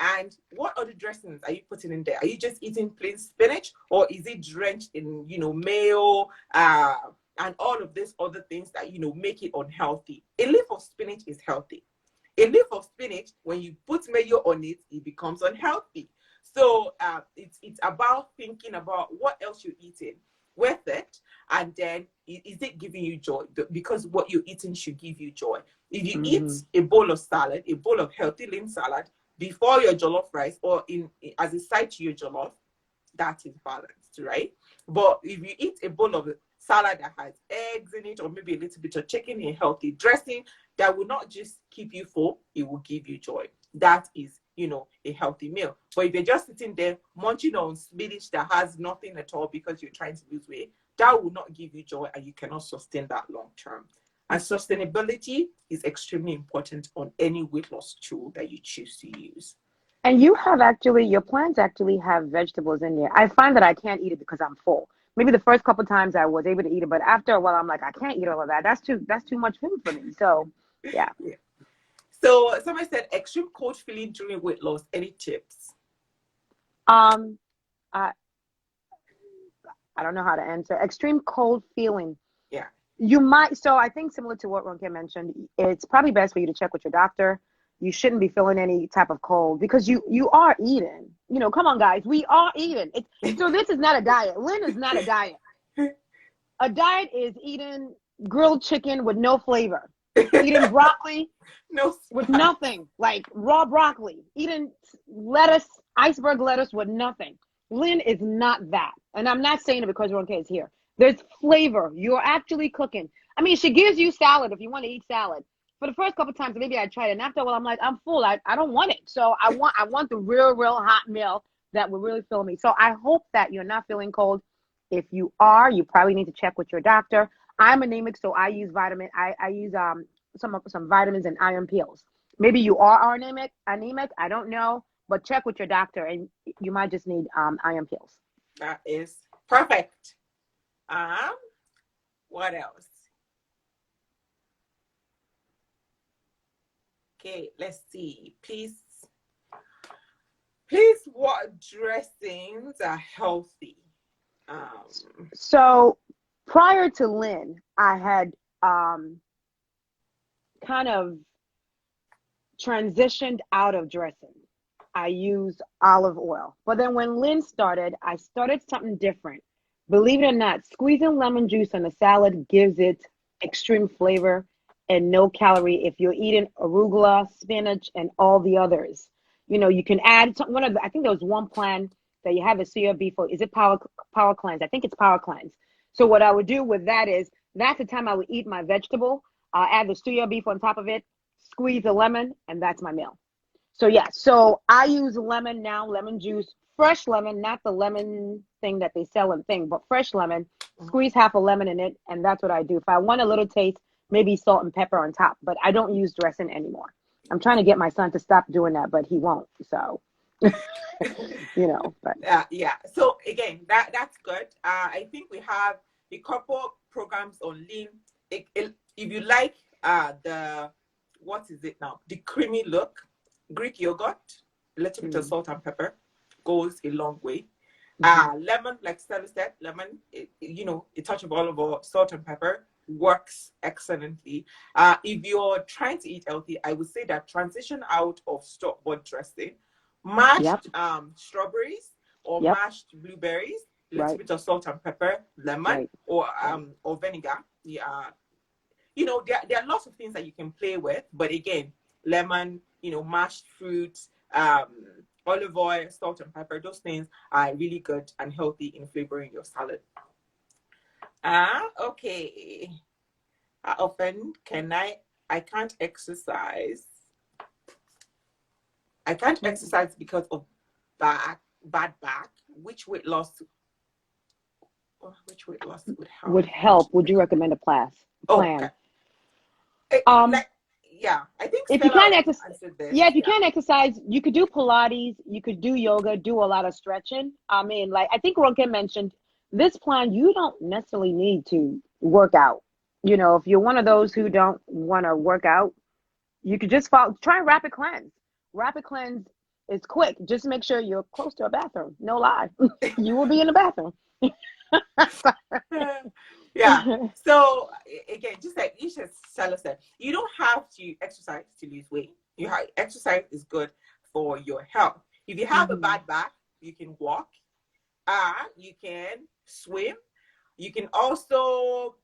And what other dressings are you putting in there? Are you just eating plain spinach, or is it drenched in, mayo, and all of these other things that, make it unhealthy? A leaf of spinach is healthy. A leaf of spinach, when you put mayo on it, it becomes unhealthy. So it's about thinking about what else you're eating with it, and then is it giving you joy? Because what you're eating should give you joy. If you eat a bowl of salad, a bowl of healthy lean salad before your jollof rice, or as a side to your jollof, that is balanced, right? But if you eat a bowl of salad that has eggs in it, or maybe a little bit of chicken, a healthy dressing, that will not just keep you full, it will give you joy. That is, a healthy meal. But if you're just sitting there munching on spinach that has nothing at all because you're trying to lose weight, that will not give you joy, and you cannot sustain that long term. And sustainability is extremely important on any weight loss tool that you choose to use. And your plants actually have vegetables in there. I find that I can't eat it because I'm full. Maybe the first couple times I was able to eat it, but after a while I'm like, I can't eat all of that. That's too much food for me. So, yeah. Yeah. So somebody said extreme cold feeling during weight loss. Any tips? Um, I I don't know how to answer. Extreme cold feeling. Yeah. You might, so I think similar to what Ronke mentioned, it's probably best for you to check with your doctor. You shouldn't be feeling any type of cold because you are eating. Come on, guys, we are eating. So this is not a diet. Lynn is not a diet. A diet is eating grilled chicken with no flavor, eating broccoli No with spice. nothing, like raw broccoli, eating lettuce, iceberg lettuce with nothing. Lynn is not that. And I'm not saying it because Ronke is here. There's flavor. You're actually cooking. I mean, she gives you salad if you want to eat salad. For the first couple of times, maybe I tried it. And after a while, I'm like, I'm full. I don't want it. So I want the real hot meal that will really fill me. So I hope that you're not feeling cold. If you are, you probably need to check with your doctor. I'm anemic, so I use I use some vitamins and iron pills. Maybe you are anemic. I don't know, but check with your doctor, and you might just need iron pills. That is perfect. Um, what else? Okay, let's see. Please, what dressings are healthy? So prior to Lynn, I had kind of transitioned out of dressing. I used olive oil. But then when Lynn started, I started something different. Believe it or not, squeezing lemon juice on a salad gives it extreme flavor and no calorie if you're eating arugula, spinach, and all the others. You can add I think there was one plan that you have a soya beef, or is it power cleanse? I think it's power cleanse. So what I would do with that is that's the time I would eat my vegetable. I'll add the soya beef on top of it, squeeze a lemon, and that's my meal. So yeah, so I use lemon now, lemon juice, fresh lemon, not the lemon thing that they sell in thing, but fresh lemon. Mhm. Squeeze half a lemon in it, and that's what I do. If I want a little taste, maybe salt and pepper on top, but I don't use dressing anymore. I'm trying to get my son to stop doing that, but he won't. So, but Yeah. So again, that's good. I think we have a couple programs on lean. If you like the what is it now? The creamy look, Greek yogurt, a little bit of mm, salt and pepper goes a long way. hmm Lemon, like Stella said, lemon, a touch of olive oil, salt and pepper works excellently. If you're trying to eat healthy, I would say that transition out of store-bought dressing, yep, mashed strawberries or yep, mashed blueberries, a little right, bit of salt and pepper, lemon, right, right. or vinegar. Yeah, there are lots of things that you can play with, but again, lemon, mashed fruits, olive oil, salt and pepper, those things are really good and healthy in flavoring your salad. Okay. How often can I can't exercise. I can't Mm. exercise because of bad back. Which weight loss would help? Would help. Would you recommend a Oh, okay. plan? Um, Like, yeah, I think if you Stella can't already exercise, answered this. yeah, if you Yeah. can't exercise, you could do Pilates, you could do yoga, do a lot of stretching. I mean, like I think Ronke mentioned, this plan, you don't necessarily need to work out. If you're one of those who don't want to work out, you could just follow, try rapid cleanse. Rapid cleanse is quick. Just make sure you're close to a bathroom. No lie. You will be in the bathroom. Yeah. So again, just like Isha Stella said, you don't have to exercise to lose weight. Exercise is good for your health. If you have a hmm bad back, you can walk. You can swim. You can also,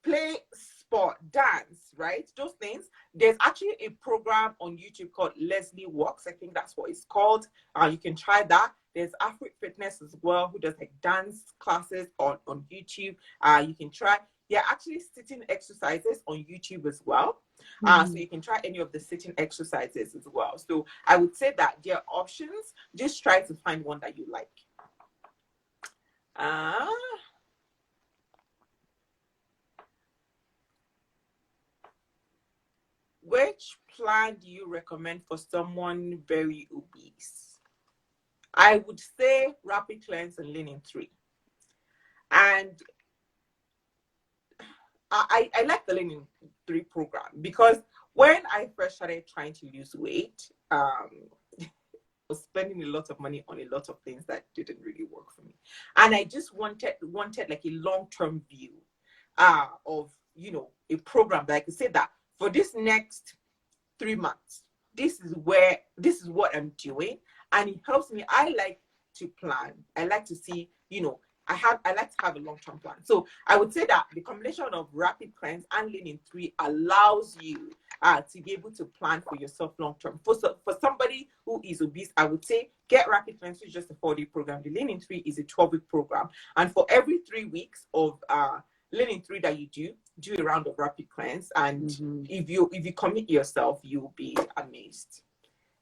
play sport, dance, right? Those things. There's actually a program on YouTube called Leslie Walks. I think that's what it's called. You can try that. There's Afro Fitness as well, who does like dance classes on YouTube. You can try. There are actually sitting exercises on YouTube as well. So hmm you can try any of the sitting exercises as well. So I would say that there are options. Just try to find one that you like. Uh, Which plan do you recommend for someone very obese? I would say Rapid Cleanse and Lean 3. And I like the Lean 3 program because when I first started trying to lose weight, I was spending a lot of money on a lot of things that didn't really work for me. And I just wanted like a long-term view of, a program that I could say that for this next 3 months, this is what I'm doing, and it helps me. I like to plan. I like to see, I like to have a long-term plan. So I would say that the combination of Rapid Cleanse and Lean 3 allows you to be able to plan for yourself long-term. For somebody who is obese, I would say get Rapid Cleanse, which is just a 4-day program. The Lean 3 is a 12-week program, and for every 3 weeks of Lean 3 that you do a round of Rapid Cleanse, and hmm if you commit yourself, you will be amazed.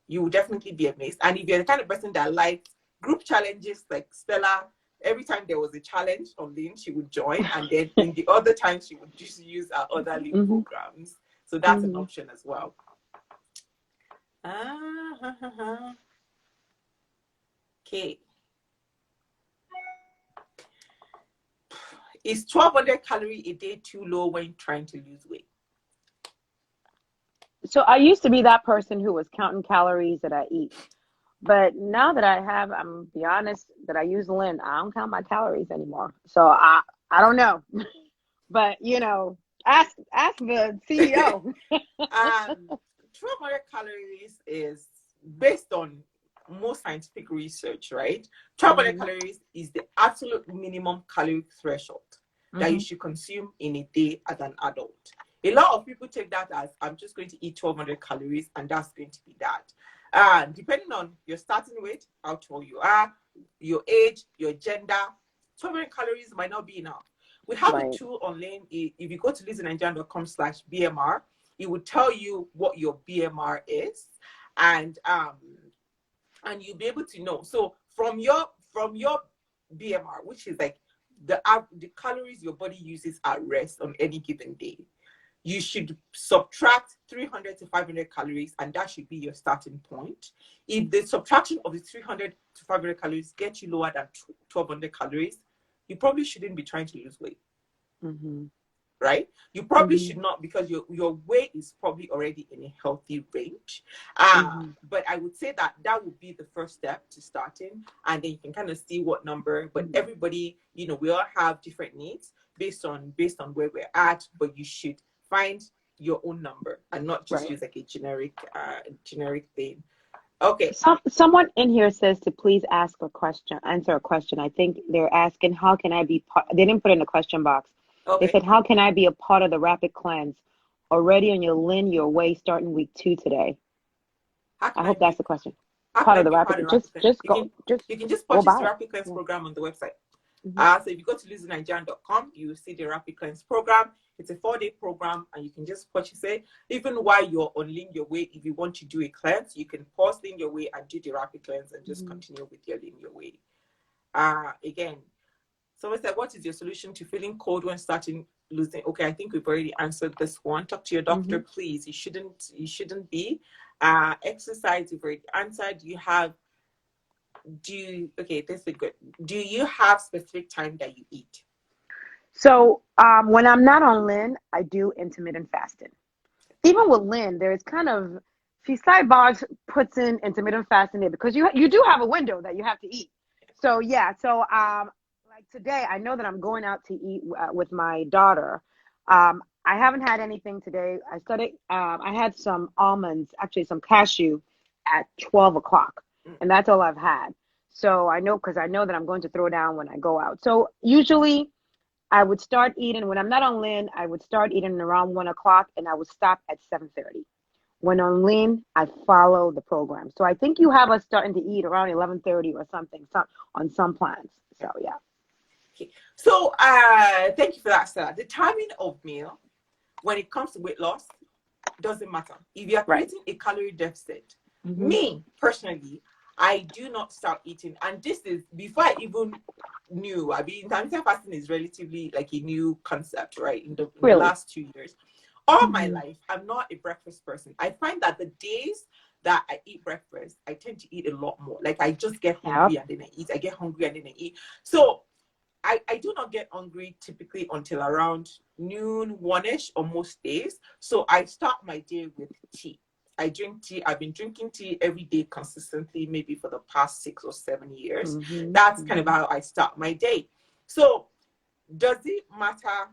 You will definitely be amazed. And if you're the kind of person that likes group challenges, like Stella, every time there was a challenge on Lean, she would join, and then in the other time she would just use our other Lean hmm programs. So that's an hmm option as well. Okay. Is 1,200 calorie a day too low when trying to lose weight? So I used to be that person who was counting calories that I eat. But now that I'm be honest, that I use Lynn, I don't count my calories anymore. So I don't know. But ask the CEO. 1,200 calories is based on most scientific research, right? 1,200 hmm calories is the absolute minimum calorie threshold that you hmm should consume in a day as an adult. A lot of people take that as I'm just going to eat 1,200 calories and that's going to be that. Depending on your starting weight, how tall you are, your age, your gender, 1,200 calories might not be enough. We have a Right. tool online. If you go to listeningnigeria.com/BMR, it would tell you what your BMR is, and you'll be able to know. So from your BMR, which is like the calories your body uses at rest on any given day, you should subtract 300 to 500 calories, and that should be your starting point. If the subtraction of the 300 to 500 calories gets you lower than 1200 calories, you probably shouldn't be trying to lose weight. Mm-hmm. Right? You probably Mm-hmm. should not, because your weight is probably already in a healthy range. But I would say that would be the first step to starting, and then you can kind of see what number. But everybody, we all have different needs based on where we're at. But you should find your own number and not just use like a generic thing. Okay. Someone in here says to please answer a question. I think they're asking, how can I be part? They didn't put it in the question box. Okay. They said, how can I be a part of the rapid cleanse? Already on your linear way starting week 2 today. I hope that's the question. Part of the rapid. Just go. You can just go purchase buy the it. Rapid Cleanse program on the website. Mm-hmm. So if you go to losingnigerian.com, you will see the Rapid Cleanse program. It's a 4-day program, and you can just purchase it. Even while you're on linear way, if you want to do a cleanse, you can pause linear way and do the Rapid Cleanse and just continue with your linear way. Again, someone said, what is your solution to feeling cold when starting losing? Okay, I think we've already answered this one. Talk to your doctor, please. You shouldn't be. Exercise, you've already answered. This is good. Do you have specific time that you eat? So when I'm not on Lynn, I do intermittent fasting. Even with Lynn, there's kind of, she sidebars puts in intermittent fasting there because you do have a window that you have to eat. So yeah, like today, I know that I'm going out to eat with my daughter. I haven't had anything today. I had some almonds, actually some cashew at 12 o'clock, and that's all I've had. So I know, because I know that I'm going to throw down when I go out. So usually I would start eating when I'm not on Lean. I would start eating around 1 o'clock, and I would stop at 7:30. When on Lean, I follow the program. So I think you have us starting to eat around 11:30 or something, on some plans. So yeah. Okay. So thank you for that, Stella. The timing of meal when it comes to weight loss doesn't matter. If you are creating a calorie deficit, me personally, I do not start eating, and this is before I even knew. I mean, intermittent fasting is relatively like a new concept, right? In the last 2 years, all my life, I'm not a breakfast person. I find that the days that I eat breakfast, I tend to eat a lot more. Like I just get hungry and then I eat. I get hungry and then I eat. So I do not get hungry typically until around noon, 1-ish on most days. So I start my day with tea. I drink tea. I've been drinking tea every day consistently, maybe for the past 6 or 7 years. That's kind of how I start my day. So does it matter,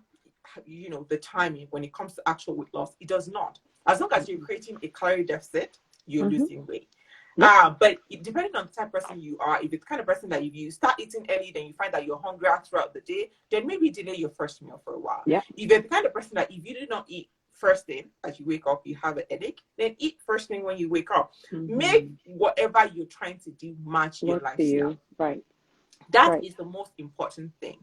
the timing when it comes to actual weight loss? It does not. As long as you're creating a calorie deficit, you're losing weight. But depending on the type of person you are, if it's the kind of person that if you start eating early, then you find that you're hungry throughout the day, then maybe delay your first meal for a while. If you're the kind of person that if you do not eat first thing as you wake up, you have a headache, then eat first thing when you wake up. Make whatever you're trying to do match your lifestyle. That is the most important thing.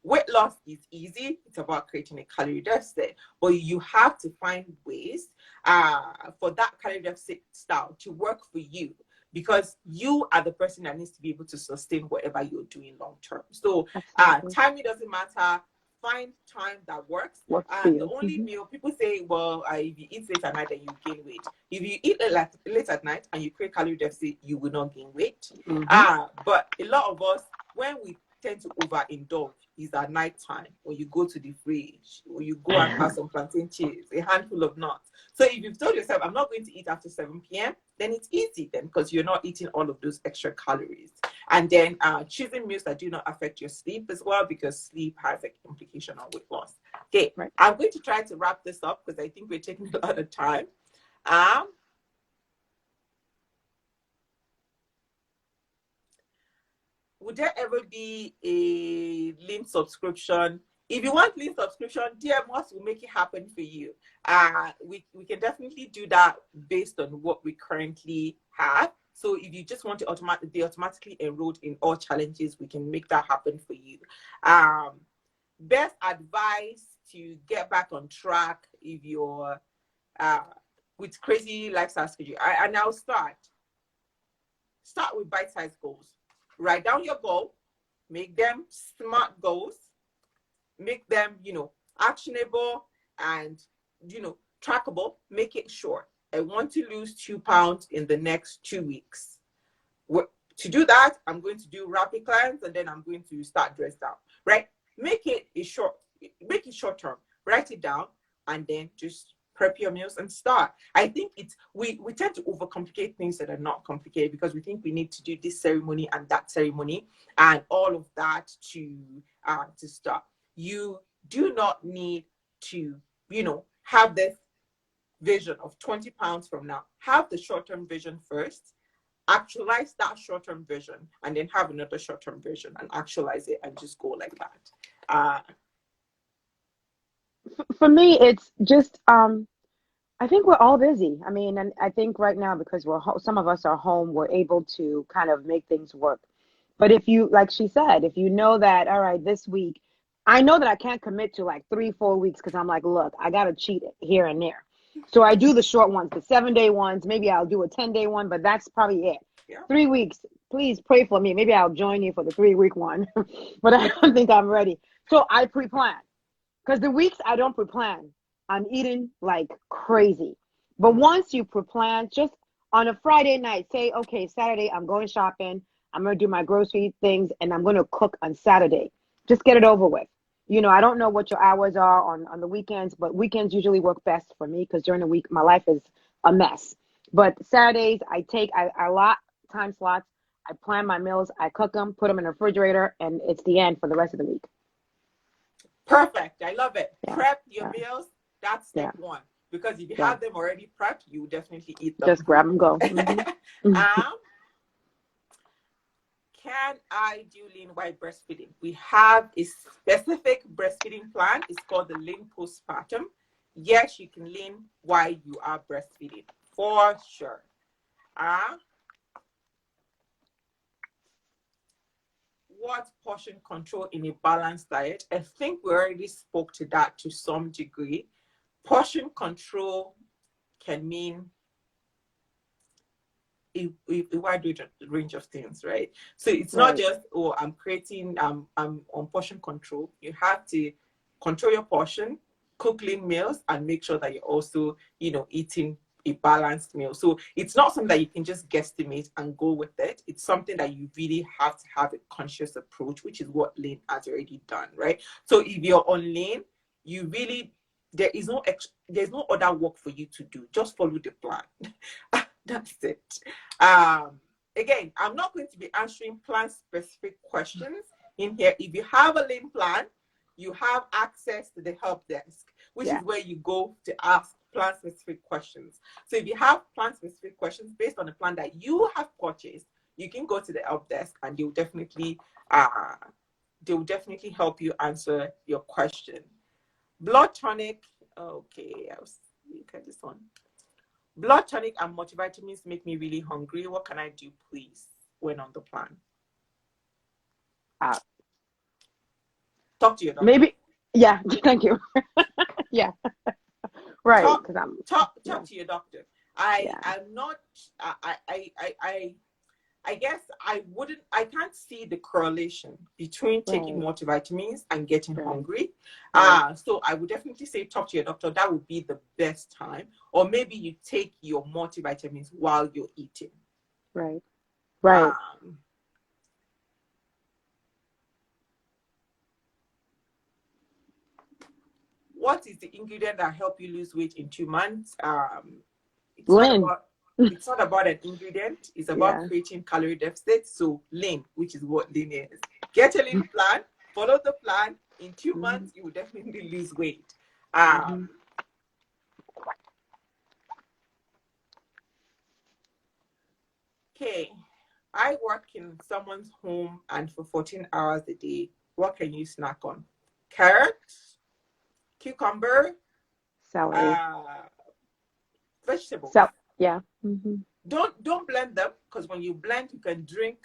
Weight loss is easy. It's about creating a calorie deficit, but you have to find ways for that calorie deficit style to work for you, because you are the person that needs to be able to sustain whatever you're doing long term. So timing doesn't matter. Find time that works. The only meal people say, well, if you eat late at night, then you gain weight. If you eat late at night and you create calorie deficit, you will not gain weight. But a lot of us, when we tend to overindulge, is at night time when you go to the fridge or you go and have some plantain chips, a handful of nuts. So if you've told yourself, I'm not going to eat after 7 p.m., then it's easy then, because you're not eating all of those extra calories. And then choosing meals that do not affect your sleep as well, because sleep has an implication on weight loss. Okay, I'm going to try to wrap this up because I think we're taking a lot of time. Would there ever be a Lean subscription? If you want Lean subscription, DM us, will make it happen for you. We can definitely do that based on what we currently have. So if you just want to be automatically enrolled in all challenges, we can make that happen for you. Best advice to get back on track if you're with crazy lifestyle schedule. And I'll start with bite-sized goals. Write down your goal, make them smart goals, make them, actionable and, trackable, make it short. I want to lose 2 pounds in the next 2 weeks. To do that, I'm going to do rapid cleanse and then I'm going to start dress down, right? Make it short term. Write it down and then just prep your meals and start. I think we tend to overcomplicate things that are not complicated because we think we need to do this ceremony and that ceremony and all of that to start. You do not need to, have this vision of 20 pounds from now. Have the short-term vision first, actualize that short-term vision, and then have another short-term vision and actualize it and just go like that. For me, it's just I think we're all busy. I mean, and I think right now because some of us are home, we're able to kind of make things work. But if you, like she said, if you know that, all right, this week, I know that I can't commit to like 3, 4 weeks because I'm like, look, I got to cheat here and there. So I do the short ones, the 7-day ones. Maybe I'll do a 10-day one, but that's probably it. Yeah. 3 weeks. Please pray for me. Maybe I'll join you for the 3-week one, but I don't think I'm ready. So I pre-plan because the weeks I don't pre-plan, I'm eating like crazy. But once you pre-plan, just on a Friday night, say, okay, Saturday, I'm going shopping. I'm going to do my grocery things and I'm going to cook on Saturday. Just get it over with. I don't know what your hours are on the weekends, but weekends usually work best for me because during the week, my life is a mess. But Saturdays, I lot time slots. I plan my meals. I cook them, put them in the refrigerator, and it's the end for the rest of the week. Perfect. I love it. Yeah. Prep your meals. That's step one. Because if you have them already prepped, you definitely eat them. Just grab them, go. Mm-hmm. Can I do lean while breastfeeding? We have a specific breastfeeding plan. It's called the lean postpartum. Yes, you can lean while you are breastfeeding, for sure. What portion control in a balanced diet? I think we already spoke to that to some degree. Portion control can mean a wide range of things, right? So it's not just, I'm on portion control. You have to control your portion, cook lean meals, and make sure that you're also, eating a balanced meal. So it's not something that you can just guesstimate and go with it. It's something that you really have to have a conscious approach, which is what lean has already done, right? So if you're on lean, there's no other work for you to do. Just follow the plan. That's it. Again, I'm not going to be answering plan-specific questions in here. If you have a lean plan, you have access to the help desk, which is where you go to ask plan-specific questions. So if you have plan-specific questions based on the plan that you have purchased, you can go to the help desk and they will definitely help you answer your question. Blood tonic. Okay, I'll look at this one. Blood tonic and multivitamins make me really hungry. What can I do, please, when on the plan? Talk to your doctor. Maybe, yeah, thank you. Yeah, right. Talk to your doctor. I'm not, I guess I can't see the correlation between taking multivitamins and getting hungry. So I would definitely say talk to your doctor. That would be the best time. Or maybe you take your multivitamins while you're eating. Right. What is the ingredient that help you lose weight in 2 months? It's not about an ingredient. It's about creating calorie deficit. So lean, which is what lean is. Get a lean plan. Follow the plan. In 2 months, you will definitely lose weight. Okay. I work in someone's home and for 14 hours a day. What can you snack on? Carrots, cucumber, celery, vegetables. Don't blend them, because when you blend, you can drink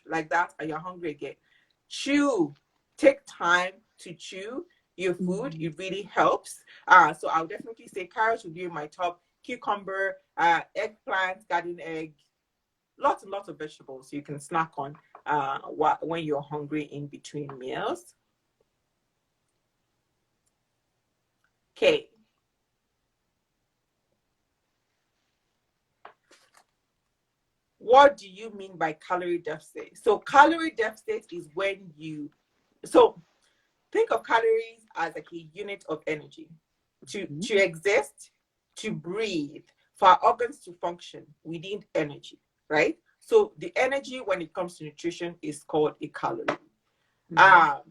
like that and you're hungry again. Chew. Take time to chew. your food. It really helps. So I'll definitely say carrots would be in my top. Cucumber, eggplant, garden egg, lots and lots of vegetables you can snack on when you're hungry in between meals. Okay. What do you mean by calorie deficit? So calorie deficit is when so think of calories as like a unit of energy. To exist, to breathe, for our organs to function, we need energy, right? So the energy when it comes to nutrition is called a calorie. Um,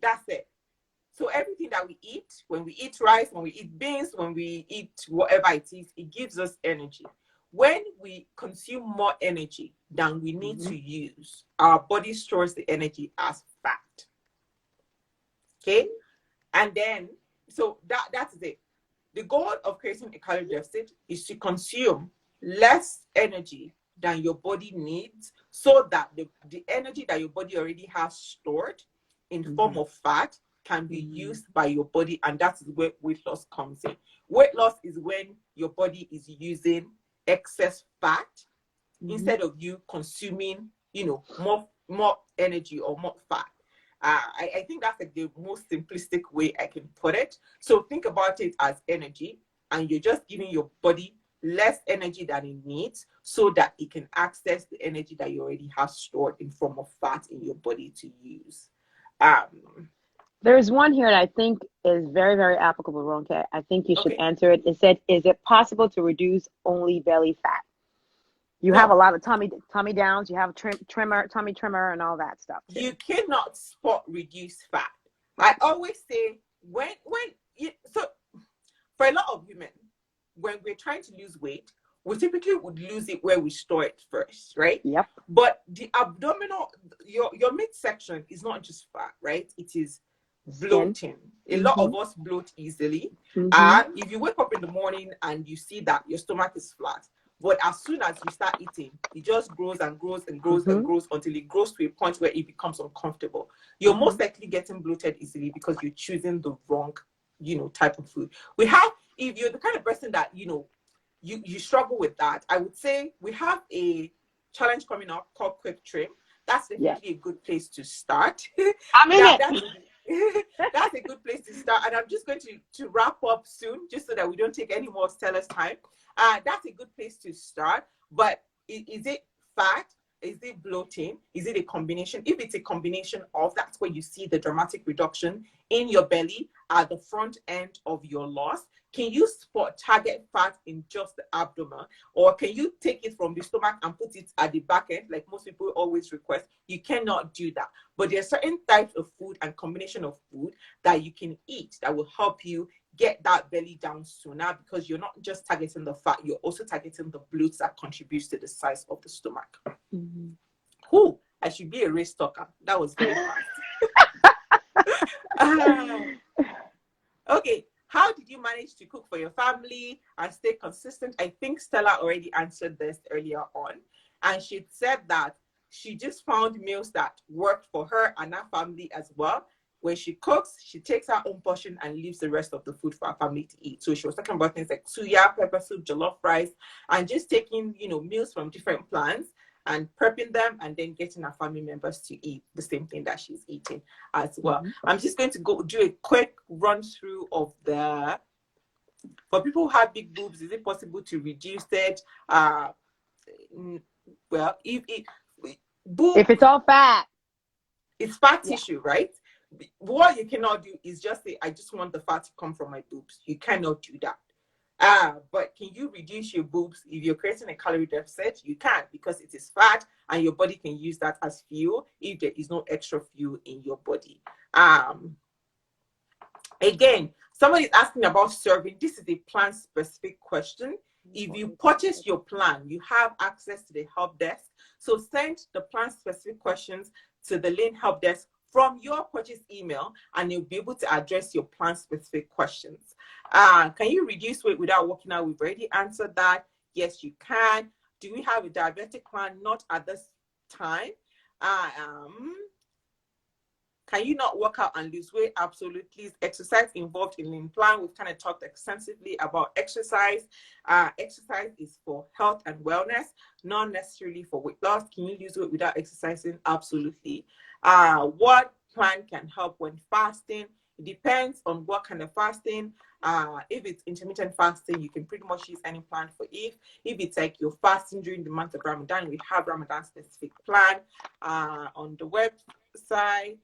that's it. So everything that we eat, when we eat rice, when we eat beans, when we eat whatever it is, it gives us energy. When we consume more energy than we need to use, our body stores the energy as fat. Okay? And then, so that's it. The goal of creating a calorie deficit is to consume less energy than your body needs so that the energy that your body already has stored in form of fat can be used by your body, and that's where weight loss comes in. Weight loss is when your body is using excess fat instead of you consuming, more energy or more fat. I think that's like the most simplistic way I can put it. So think about it as energy, and you're just giving your body less energy than it needs so that it can access the energy that you already have stored in form of fat in your body to use. There's one here that I think is very, very applicable, Ronke. I think you should Okay. answer it. It said, is it possible to reduce only belly fat? You have a No, lot of tummy downs, you have tummy trimmer, and all that stuff too. you cannot spot reduce fat. I always say so for a lot of women, when we're trying to lose weight, we typically would lose it where we store it first, right? Yep. But the abdominal, your midsection is not just fat, right? It is Skin. bloating. A lot of us bloat easily. Mm-hmm. If you wake up in the morning and you see that your stomach is flat, but as soon as you start eating, it just grows and grows and grows and grows until it grows to a point where it becomes uncomfortable. You're most likely getting bloated easily because you're choosing the wrong, type of food. If you're the kind of person that, you struggle with that, I would say we have a challenge coming up called Quick Trim. That's Yes. definitely a good place to start. I'm in that, it. that's that's a good place to start. And I'm just going to wrap up soon, just so that we don't take any more Stella's time. That's a good place to start. But is it fat? Is it bloating? Is it a combination? If it's a combination of, that's where you see the dramatic reduction in your belly at the front end of your loss. Can you spot target fat in just the abdomen? Or can you take it from the stomach and put it at the back end, like most people always request? You cannot do that. But there are certain types of food and combination of food that you can eat that will help you get that belly down sooner, because you're not just targeting the fat, you're also targeting the bloat that contributes to the size of the stomach. Who? I should be a race talker. That was very fast. Okay. How did you manage to cook for your family and stay consistent? I think Stella already answered this earlier on. And she said that she just found meals that worked for her and her family as well. When she cooks, she takes her own portion and leaves the rest of the food for her family to eat. So she was talking about things like suya, pepper soup, jollof rice, and just taking, meals from different plants and prepping them and then getting her family members to eat the same thing that she's eating as well. I'm just going to go do a quick run through of for people who have big boobs, is it possible to reduce it? Well, If it's all fat, it's fat tissue, right? What you cannot do is just say, I just want the fat to come from my boobs. You cannot do that. But can you reduce your boobs? If you're creating a calorie deficit, you can, because it is fat and your body can use that as fuel if there is no extra fuel in your body. Again, somebody is asking about serving. This is a plan specific question. If you purchase your plan, you have access to the help desk. So send the plan specific questions to the Lane help desk from your purchase email, and you'll be able to address your plan specific questions. Can you reduce weight without working out? We've already answered that. Yes, you can. Do we have a diabetic plan? Not at this time. Can you not work out and lose weight? Absolutely. Is exercise involved in the plan? We've kind of talked extensively about exercise. Exercise is for health and wellness, not necessarily for weight loss. Can you lose weight without exercising? Absolutely. What plan can help when fasting? It depends on what kind of fasting. If it's intermittent fasting, you can pretty much use any plan for it. If it's like you're fasting during the month of Ramadan, we have Ramadan specific plan on the website.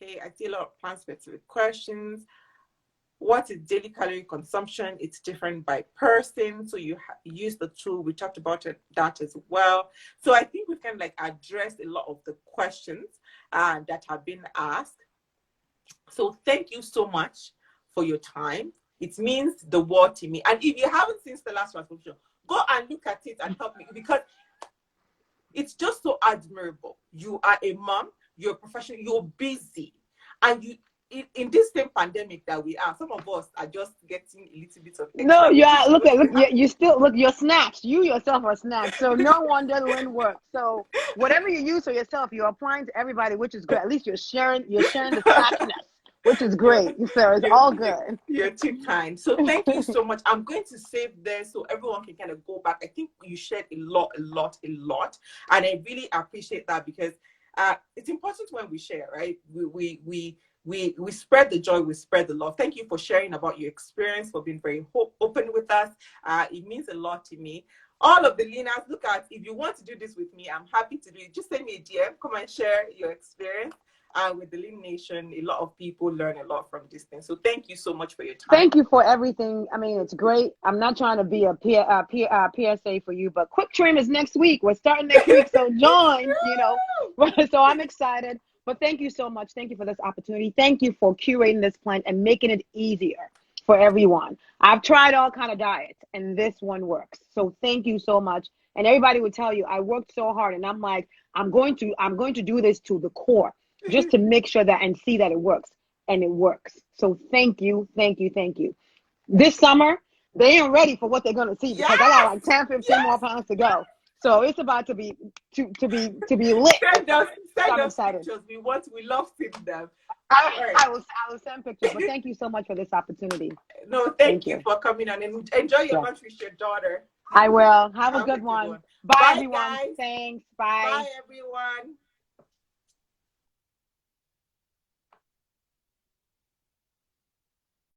Okay, I see a lot of plan-specific questions. What is daily calorie consumption? It's different by person. So you use the tool. We talked about that as well. So I think we've kind of like addressed a lot of the questions that have been asked. So thank you so much for your time. It means the world to me. And if you haven't seen Stella's transformation, go and look at it and help me, because it's just so admirable. You are a mom, you're a professional, you're busy, and you in this same pandemic that we are, some of us are just getting a little bit of extra. No, yeah, look, you still look, you're snatched. You yourself are snatched. So no wonder the wind works. So whatever you use for yourself, you're applying to everybody, which is good. At least you're sharing the snatchness, which is great. So it's all good. You're too kind. So thank you so much. I'm going to save there so everyone can kind of go back. I think you shared a lot. And I really appreciate that, because it's important when we share, right? We spread the joy, we spread the love. Thank you for sharing about your experience, for being very open with us. It means a lot to me. All of the leaners, look at, if you want to do this with me, I'm happy to do it. Just send me a DM, come and share your experience. With the Lean Nation, a lot of people learn a lot from this thing. So thank you so much for your time. Thank you for everything. I mean, it's great. I'm not trying to be a PSA for you, but Quick Trim is next week. We're starting next week, so join, So I'm excited. But thank you so much. Thank you for this opportunity. Thank you for curating this plan and making it easier for everyone. I've tried all kind of diets, and this one works. So thank you so much. And everybody would tell you, I worked so hard, and I'm like, I'm going to do this to the core, just to make sure that and see that it works, and it works. So thank you. This summer, they ain't ready for what they're going to see, because I got like 10, 15 more pounds to go. So it's about to be lit. Send us pictures. We love seeing them. I will send pictures. But thank you so much for this opportunity. No, thank you for coming on, and enjoy your lunch with your daughter. I will. Have a good one. Bye, everyone. Guys. Thanks. Bye. Bye, everyone.